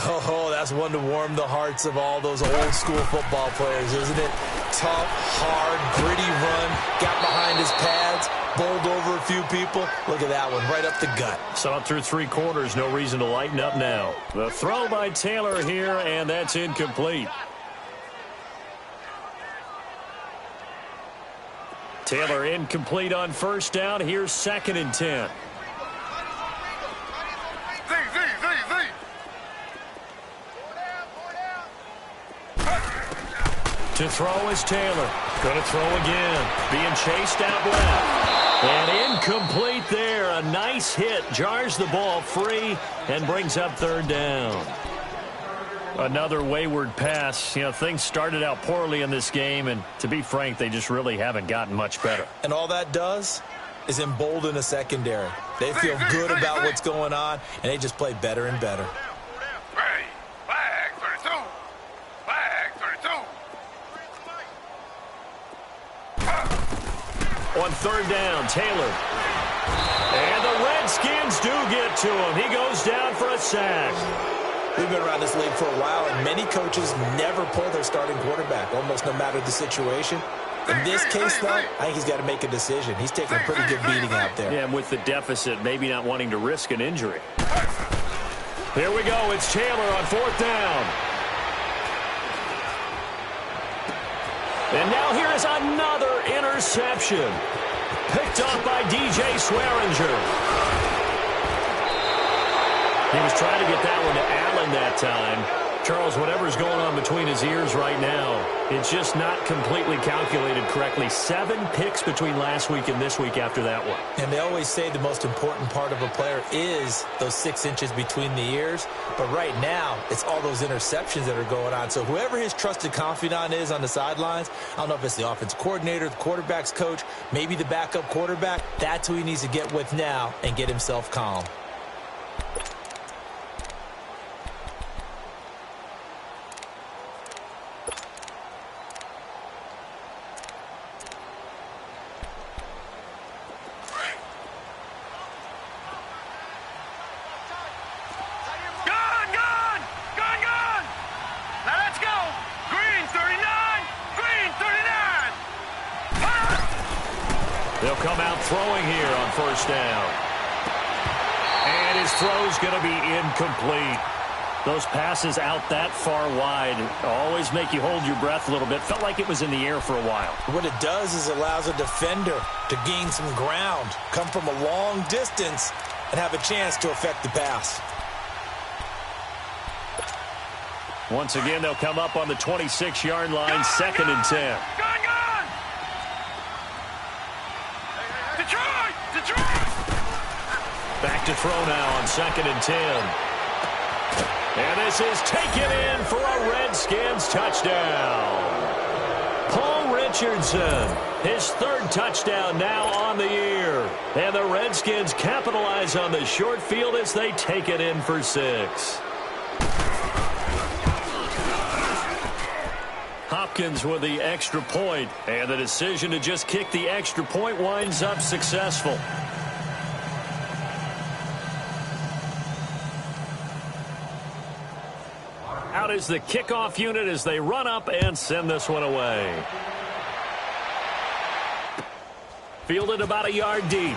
Oh, that's one to warm the hearts of all those old-school football players, isn't it? Tough, hard, gritty run, got behind his pads, bowled over a few people. Look at that one, right up the gut. Saw it through 3 quarters, no reason to lighten up now. The throw by Taylor here, and that's incomplete. Taylor incomplete on first down. Here's 2nd and 10. To throw is Taylor. Going to throw again. Being chased out left. And incomplete there. A nice hit. Jars the ball free and brings up 3rd down. Another wayward pass. Things started out poorly in this game, and to be frank, they just really haven't gotten much better. And all that does is embolden a secondary. They feel good about what's going on, and they just play better and better. On 3rd down, Taylor. And the Redskins do get to him. He goes down for a sack. We've been around this league for a while, and many coaches never pull their starting quarterback, almost no matter the situation. In this case, though, I think he's got to make a decision. He's taking a pretty good beating out there. Yeah, and with the deficit, maybe not wanting to risk an injury. Here we go. It's Taylor on 4th down. And now here is another interception. Picked up by DJ Swearinger. He was trying to get that one to Allen that time. Charles, whatever's going on between his ears right now, it's just not completely calculated correctly. 7 picks between last week and this week after that one. And they always say the most important part of a player is those 6 inches between the ears. But right now, it's all those interceptions that are going on. So whoever his trusted confidant is on the sidelines, I don't know if it's the offense coordinator, the quarterback's coach, maybe the backup quarterback, that's who he needs to get with now and get himself calm. They'll come out throwing here on first down. And his throw's going to be incomplete. Those passes out that far wide always make you hold your breath a little bit. Felt like it was in the air for a while. What it does is it allows a defender to gain some ground, come from a long distance, and have a chance to affect the pass. Once again, they'll come up on the 26-yard line, 2nd and 10. Back to throw now on 2nd and 10. And this is taken in for a Redskins touchdown. Paul Richardson, his 3rd touchdown now on the year. And the Redskins capitalize on the short field as they take it in for 6. Hopkins with the extra point, and the decision to just kick the extra point winds up successful. Out is the kickoff unit as they run up and send this one away. Fielded about a yard deep.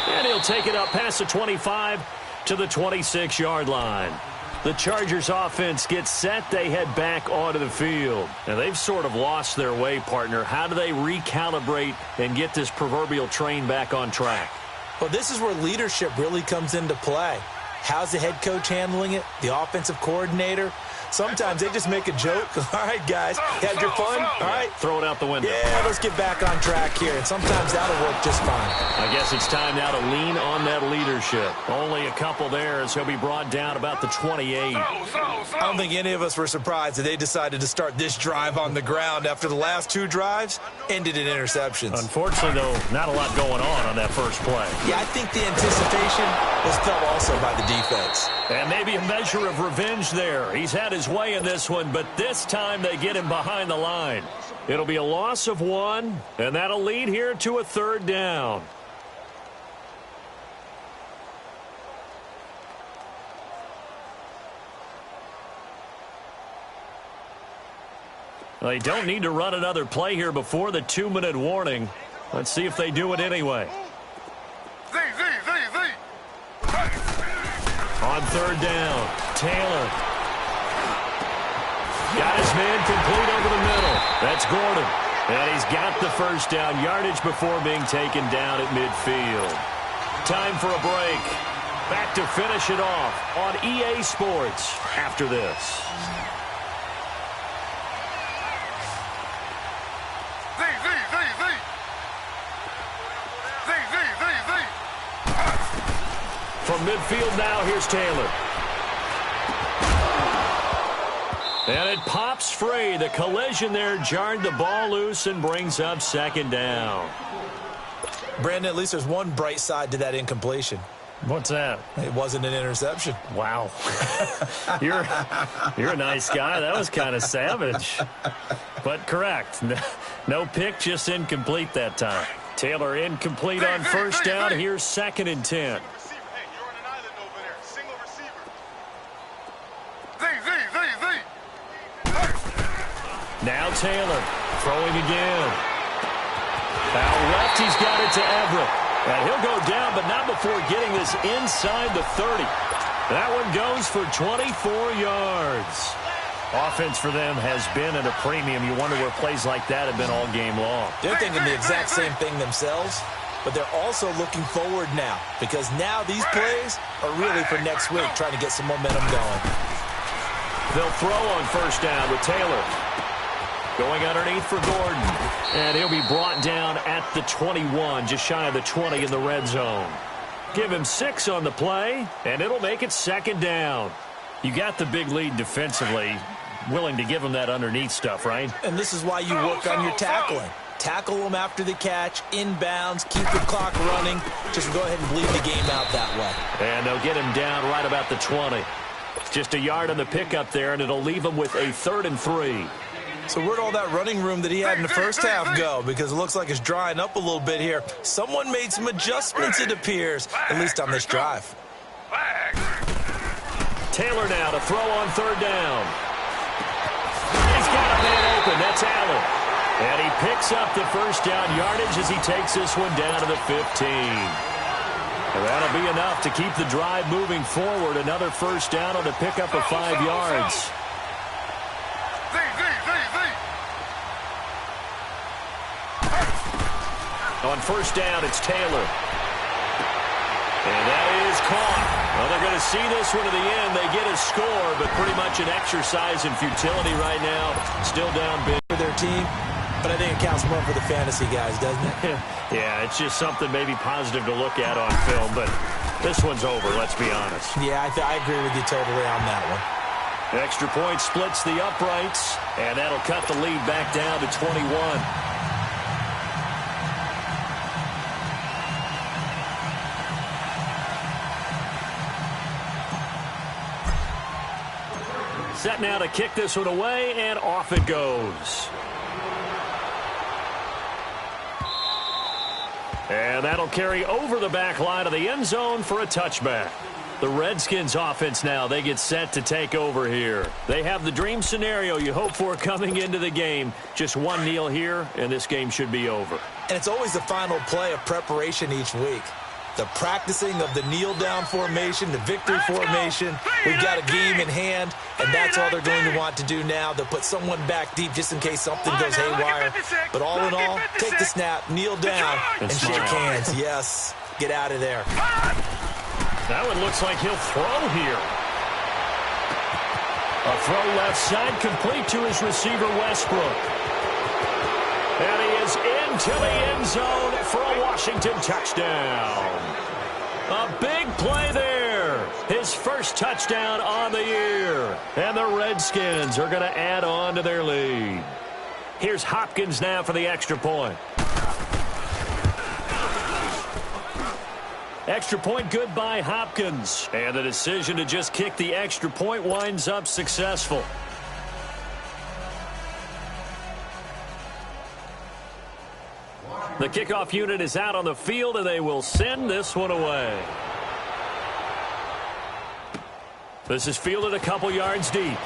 And he'll take it up past the 25 to the 26-yard line. The Chargers offense gets set. They head back onto the field. And they've sort of lost their way, partner. How do they recalibrate and get this proverbial train back on track? Well, this is where leadership really comes into play. How's the head coach handling it? The offensive coordinator? Sometimes they just make a joke. All right, guys, had your fun? All right. Throw it out the window. Yeah, let's get back on track here. And sometimes that'll work just fine. I guess it's time now to lean on that leadership. Only a couple there as he'll be brought down about the 28. I don't think any of us were surprised that they decided to start this drive on the ground after the last 2 drives ended in interceptions. Unfortunately, though, not a lot going on that first play. Yeah, I think the anticipation was felt also by the defense. And maybe a measure of revenge there. He's had his way in this one, but this time they get him behind the line. It'll be a loss of 1, and that'll lead here to a 3rd down. They don't need to run another play here before the 2-minute warning. Let's see if they do it anyway. On 3rd down, Taylor. Got his man complete over the middle. That's Gordon. And he's got the first down yardage before being taken down at midfield. Time for a break. Back to finish it off on EA Sports after this. From midfield now, here's Taylor. And it pops free. The collision there jarred the ball loose and brings up 2nd down. Brandon, at least there's one bright side to that incompletion. What's that? It wasn't an interception. Wow. You're a nice guy. That was kind of savage. But correct. No pick, just incomplete that time. Taylor incomplete on first down. Here's 2nd and 10. Now Taylor throwing again. Out left, he's got it to Everett. And he'll go down, but not before getting this inside the 30. That one goes for 24 yards. Offense for them has been at a premium. You wonder where plays like that have been all game long. They're thinking the exact same thing themselves, but they're also looking forward now because now these plays are really for next week, trying to get some momentum going. They'll throw on first down with Taylor. Going underneath for Gordon. And he'll be brought down at the 21, just shy of the 20 in the red zone. Give him 6 on the play, and it'll make it second down. You got the big lead defensively. Willing to give him that underneath stuff, right? And this is why you work on your tackling. Tackle them after the catch, inbounds, keep the clock running. Just go ahead and bleed the game out that way. And they'll get him down right about the 20. Just a yard on the pickup there, and it'll leave him with a 3rd and 3. So where'd all that running room that he had in the first half go? Because it looks like it's drying up a little bit here. Someone made some adjustments, it appears, at least on this drive. Taylor now to throw on 3rd down. He's got a man open. That's Allen. And he picks up the first down yardage as he takes this one down to the 15. And that'll be enough to keep the drive moving forward. Another first down on the pickup of 5 yards. On first down, it's Taylor. And that is caught. Well, they're going to see this one to the end. They get a score, but pretty much an exercise in futility right now. Still down big for their team, but I think it counts more for the fantasy guys, doesn't it? Yeah, it's just something maybe positive to look at on film, but this one's over, let's be honest. Yeah, I agree with you totally on that one. Extra point splits the uprights, and that'll cut the lead back down to 21. Set now to kick this one away, and off it goes. And that'll carry over the back line of the end zone for a touchback. The Redskins offense now, they get set to take over here. They have the dream scenario you hope for coming into the game. Just one kneel here, and this game should be over. And it's always the final play of preparation each week. The practicing of the kneel-down formation, the victory formation. We've got a game in hand, and that's all they're going to want to do now. They'll put someone back deep just in case something goes haywire. But all in all, take the snap, kneel down, and shake hands. Yes, get out of there. That one looks like he'll throw here. A throw left side complete to his receiver, Westbrook. And he is into the end zone for a Washington touchdown. A big play there. His first touchdown on the year. And the Redskins are going to add on to their lead. Here's Hopkins now for the extra point. Extra point good by Hopkins. And the decision to just kick the extra point winds up successful. The kickoff unit is out on the field, and they will send this one away. This is fielded a couple yards deep.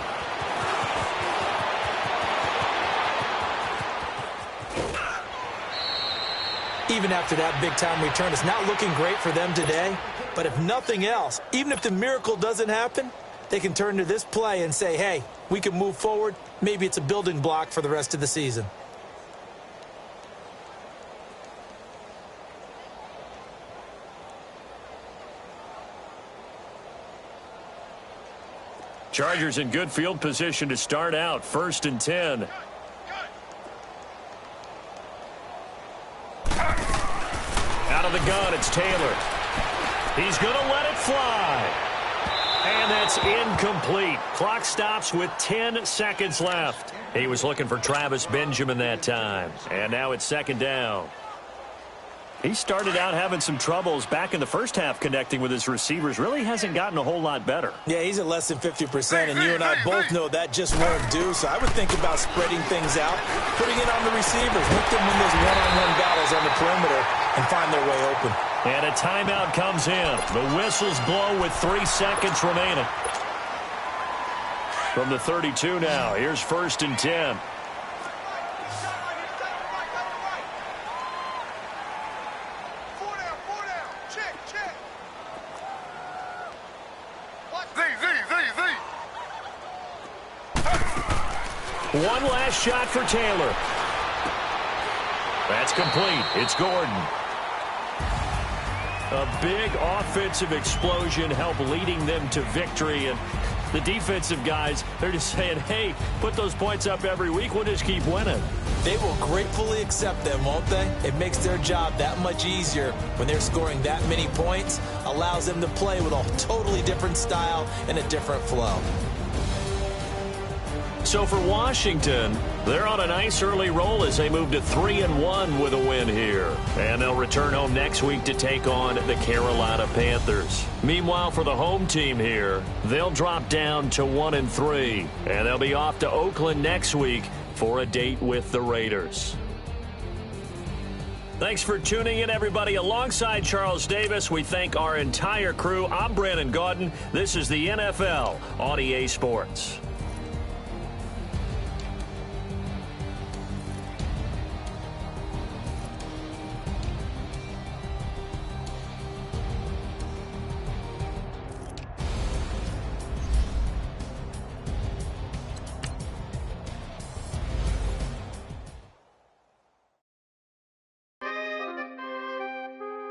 Even after that big-time return, it's not looking great for them today. But if nothing else, even if the miracle doesn't happen, they can turn to this play and say, hey, we can move forward. Maybe it's a building block for the rest of the season. Chargers in good field position to start out. 1st and 10. Out of the gun, it's Taylor. He's going to let it fly. And that's incomplete. Clock stops with 10 seconds left. He was looking for Travis Benjamin that time. And now it's 2nd down. He started out having some troubles back in the first half connecting with his receivers. Really hasn't gotten a whole lot better. Yeah, he's at less than 50%, and you and I both know that just won't do. So I would think about spreading things out, putting it on the receivers, let them win those one-on-one battles on the perimeter and find their way open. And a timeout comes in. The whistles blow with 3 seconds remaining. From the 32 now, here's 1st and 10. One last shot for Taylor. That's complete. It's Gordon. A big offensive explosion helped leading them to victory. And the defensive guys, they're just saying, hey, put those points up every week. We'll just keep winning. They will gratefully accept them, won't they? It makes their job that much easier when they're scoring that many points. Allows them to play with a totally different style and a different flow. So for Washington, they're on a nice early roll as they move to 3-1 with a win here. And they'll return home next week to take on the Carolina Panthers. Meanwhile, for the home team here, they'll drop down to 1-3. And they'll be off to Oakland next week for a date with the Raiders. Thanks for tuning in, everybody. Alongside Charles Davis, we thank our entire crew. I'm Brandon Gaudin. This is the NFL on EA Sports.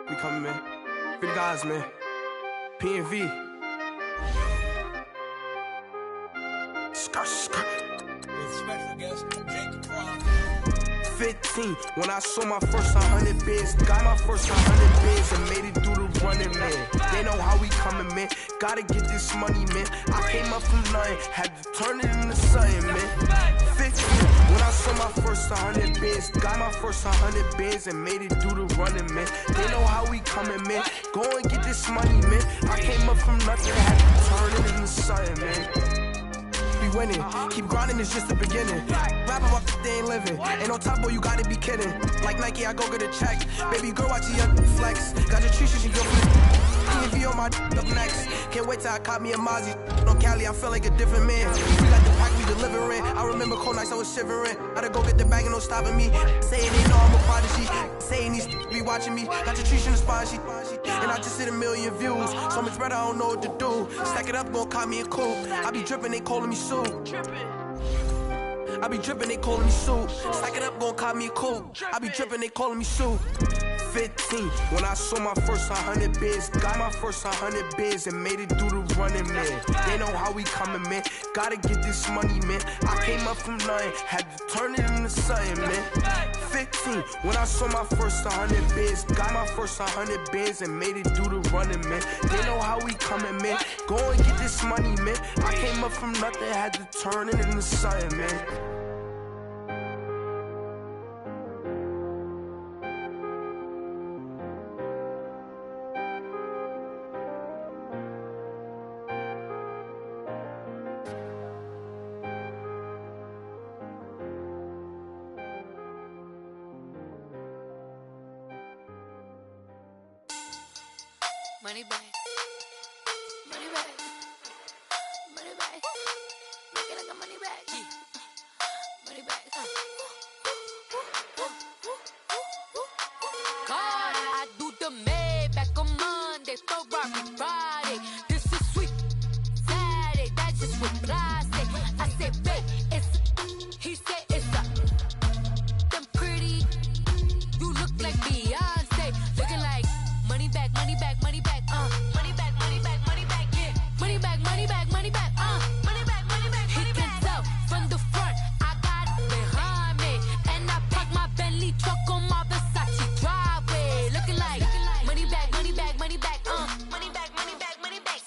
We coming, man. For the guys, man. P&V. Skirt. With special guest Jacob Croft. 15, when I saw my first 100 bids, got my first 100 bids and made it through the running, man. They know how we coming, man. Gotta get this money, man. I came up from nothing, had to turn it into something, man. 15, when I saw my first 100 bids, got my first 100 bids and made it through the running, man. They know how we coming, man. Go and get this money, man. I came up from nothing, had to turn it into something, man. We winning, keep grinding, it's just the beginning. Rap about the they ain't living. Ain't no top boy, you gotta be kidding. Like Nike, I go get a check. Baby girl, watch your flex. Got your tree, she go P&V on my up next. Can't wait till I caught me a Mozzie. On Cali, I feel like a different man. We got the pack, we delivering. I remember cold nights, I was shivering. Gotta go get the bag and no stopping me. Saying they know I'm a prodigy. Saying these be watching me. Got your tree in the spot, and I just hit 1 million views. So much better, I don't know what to do. Stack it up, gon' call me a coupe. I be dripping, they calling me Sue. I be dripping, they calling me Sue. Stack it up, gon' call me a coupe. I be dripping, they calling me Sue. 15, when I saw my first 100 bids, got my first 100 bids and made it through the running, man. They know how we coming, man. Gotta get this money, man. I came up from nothing, had to turn it into something, man. 15, when I saw my first 100 bids, got my first 100 bids and made it through the running, man. They know how we coming, man. Go and get this money, man. I came up from nothing, had to turn it into something, man. Money back, money back, money back. Make it like a money back, money back. God, I do the Maybach on Monday, Ferrari Friday. This is sweet Saturday, that's just what I say. I said, babe, it's he said it's a them pretty. You look like Beyonce, looking like money back, money back, money back. Money back, money back, money back, yeah. Money back, money back, money back, money back, money back, money back. He can tell from the front, I got it behind me. And I park my Bentley truck on my Versace driveway. Looking like money back, money back, money back, money back, money back, money back.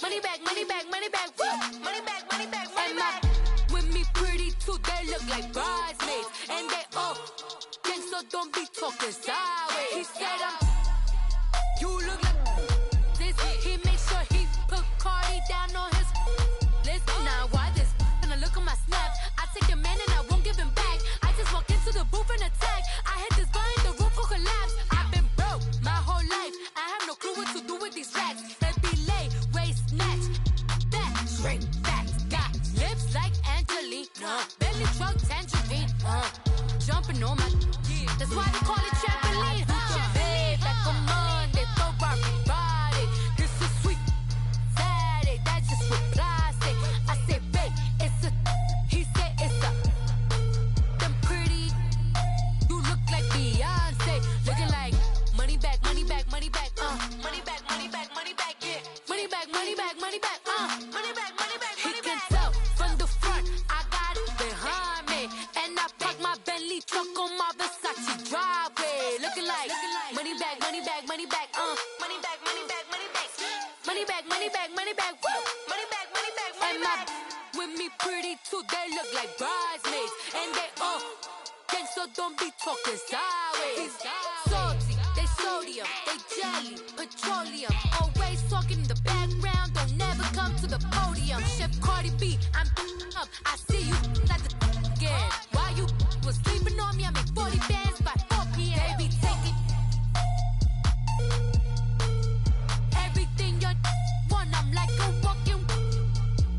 Money back, money back, money back, woo. Money back, money back, money back. With me pretty too, they look like bridesmaids. And they all gang, so don't be talking sideways. He said you look like this. He made sure he put Cardi down on his list. Now why this? When I look at my snaps, I take your man and I won't give him back. I just walk into the booth and attack. I hit this bar and the roof will collapse. I've been broke my whole life. I have no clue what to do with these racks. Heavy lay, waist snatch, back, straight back. Got lips like Angelina, belly truck tangerine. Jumping on my, that's why they call it trampoline. Back on Monday, Ferrari Friday. This is sweet Saturday, that's just what I say. I say, babe, it's a, he said it's a so don't be talking sideways. Salty, they sodium, they jelly, petroleum. Always talking in the background, don't never come to the podium. Chef Cardi B, I'm up, I see you like the again. While you was sleeping on me, I make 40 bands by 4 p.m. Baby, take it. Everything you want, I'm like a walking.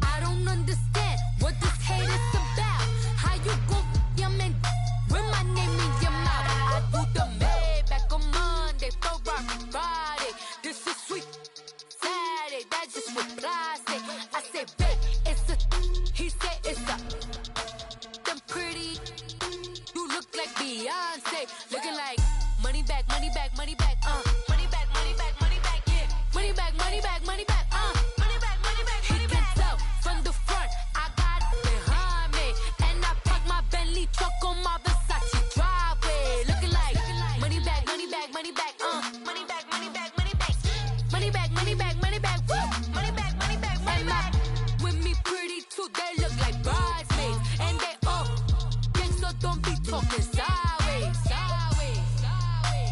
I don't understand what this hate is about. How you go, your man, with my name in your mouth. I do the Maybach on Monday, Ferrari Friday. This is sweet Saturday, that's just what plastic. I say, babe, it's a, he said it's a, them pretty, you look like Beyonce, looking like money back, money back, money back, money back, money back, money back, yeah, money back, money back, money back, money back, money back, money back. He can tell from the front, I got it behind me, and I park my Bentley truck on my Versace driveway, looking like money back, money back, money back, money back, money back, money back, money back, money back, money back, woo, money back, money back, money back. With me pretty too, they look like bridesmaids, and they all gang, so don't be talking sideways, sideways, sideways.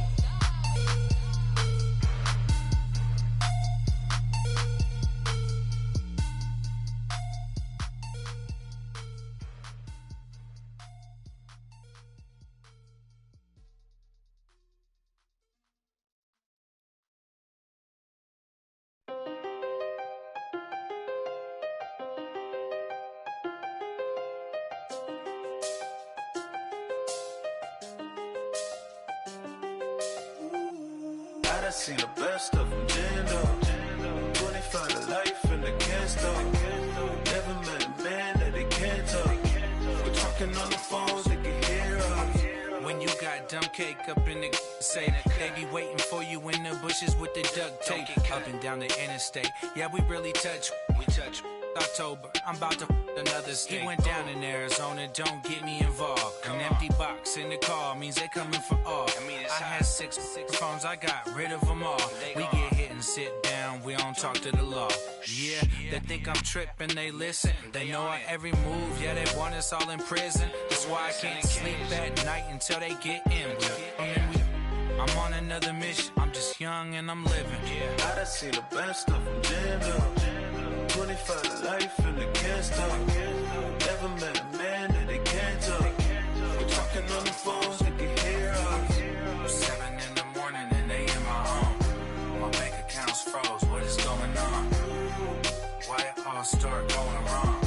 I done seen the best of them jammed up. 25 to life and they can't stop. Never met a man that they can't talk. We're talking on the phones, they can hear us. When you got dumb cake up in the say that they be waiting for you in the bushes with the duct tape up and down the interstate. Yeah, we really touch. We touch. October, I'm about to another state. He went down in Arizona, don't get me involved. An empty box in the car means they coming for all. I had six phones, I got rid of them all. We get hit and sit down, we don't talk to the law. Yeah, they think I'm tripping, they listen. They know our every move, yeah, they want us all in prison. That's why I can't sleep at night until they get in. I'm on another mission, I'm just young and I'm living. I done seen the best of them jammed up. 25 to life and they can't stop. Never met a man that they can't talk. We're talking on the phones, they can hear us. 7 in the morning and they in my home. My bank account's froze, what is going on? Why it all start going wrong?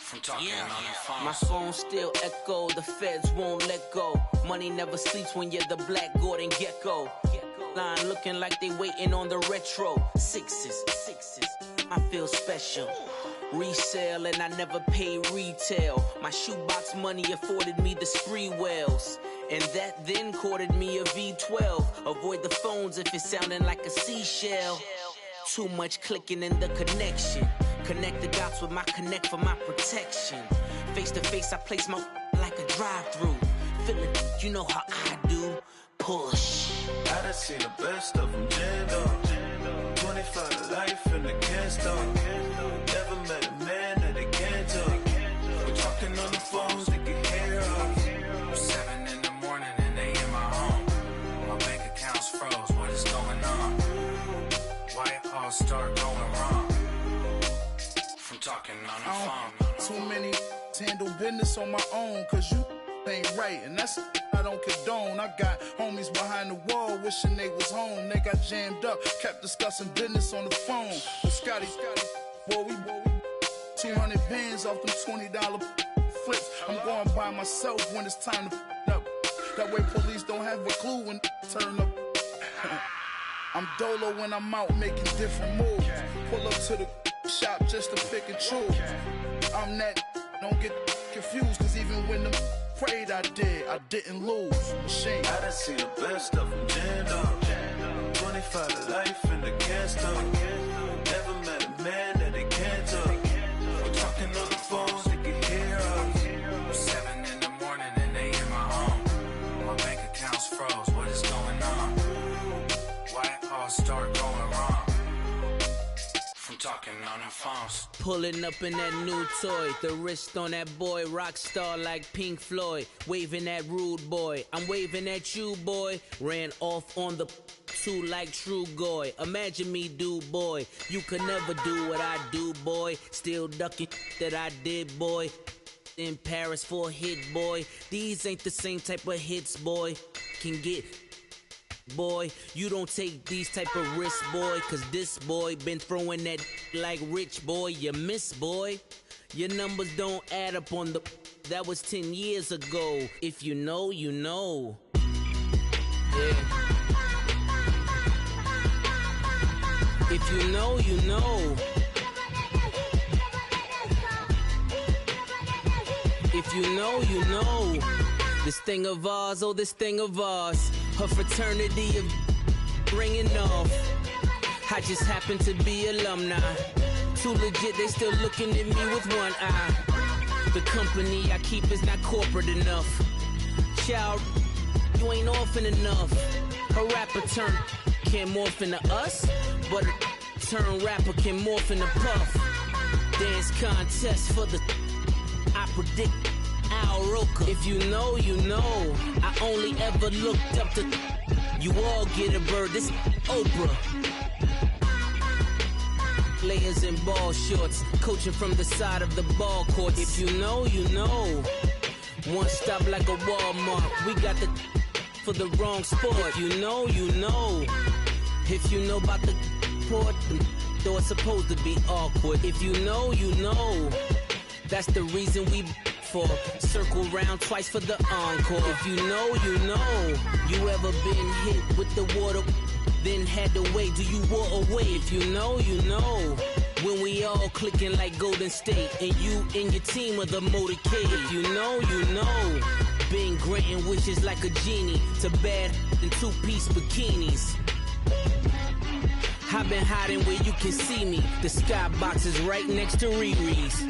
From talking on the phone. My phone still echo, the feds won't let go. Money never sleeps when you're the black Gordon Gecko. Line looking like they waiting on the retro. Sixes, I feel special. Resale and I never pay retail. My shoebox money afforded me the spree wells. And that then courted me a V12. Avoid the phones if it's sounding like a seashell. Too much clicking in the connection. Connect the dots with my connect for my protection. Face to face I place my like a drive-through. Feeling, you know how I do. Push. I done seen the best of them jammed up. 25 to life and they can't stop. Never met a man that they can't talk. We're talking on the phones, they can hear us. 7 in the morning and they in my home. My bank account's froze, what is going on? Why it all start going wrong? From talking on the phone. Too many handle business on my own, cause you ain't right, and that's I don't condone. I got homies behind the wall wishing they was home. They got jammed up, kept discussing business on the phone. But Scotty, boy, we 200 bands off them $20 flips. I'm going by myself when it's time to up. That way police don't have a clue when turn up. I'm dolo when I'm out making different moves. Pull up to the shop just to pick and choose. I'm that, don't get confused, cause even when them prayed I didn't lose. Machine. I done seen the best of them jammed up. 25 to life and they can't stop. Never met a man that they can't talk. We're talking on the phones, they can hear us. 7 in the morning and they in my home. My bank account's froze, what is going on? Why it all start going wrong? From talking on the phones. Pulling up in that new toy, the wrist on that boy, rock star like Pink Floyd. Waving at rude boy, I'm waving at you boy. Ran off on the two like True Goy. Imagine me do boy, you could never do what I do boy. Still ducking that I did boy. In Paris for a hit boy. These ain't the same type of hits boy can get. Boy, you don't take these type of risks, boy, cause this boy been throwing that like rich boy. You miss, boy. Your numbers don't add up on the. That was 10 years ago. If you know, you know. Yeah. If you know, you know. If you know, you know. This thing of ours, oh, this thing of ours. Her fraternity of ringing off. I just happen to be alumni. Too legit, they still looking at me with one eye. The company I keep is not corporate enough. Child, you ain't orphan enough. A rapper turn can't morph into us, but a turn rapper can morph into Puff. Dance contest for the I predict Al Roker. If you know, you know. I only ever looked up to. You all get a bird. This Oprah. Layers in ball shorts, coaching from the side of the ball court. If you know, you know. One stop like a Walmart. We got the for the wrong sport. If you know, you know. If you know about the port, though it's supposed to be awkward. If you know, you know. That's the reason we for circle round twice for the encore. If you know, you know. You ever been hit with the water, then had to wait? Do you walk away? If you know, you know. When we all clicking like Golden State, and you and your team are the motorcade. If you know, you know. Been granting wishes like a genie to bad in two-piece bikinis. I've been hiding where you can see me. The skybox is right next to Riri's.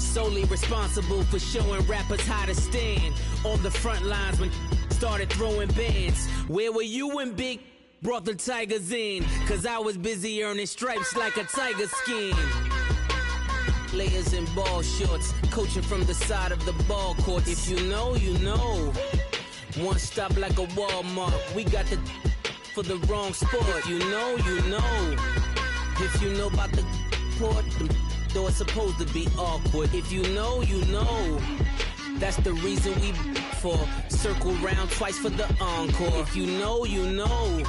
Solely responsible for showing rappers how to stand on the front lines when started throwing bands. Where were you when Big brought the Tigers in? Cause I was busy earning stripes like a tiger skin. Layers in ball shorts, coaching from the side of the ball court. If you know, you know. One stop like a Walmart. We got the for the wrong sport. If you know, you know. If you know about the port, though it's supposed to be awkward. If you know, you know. That's the reason we for circle round twice for the encore. If you know, you know.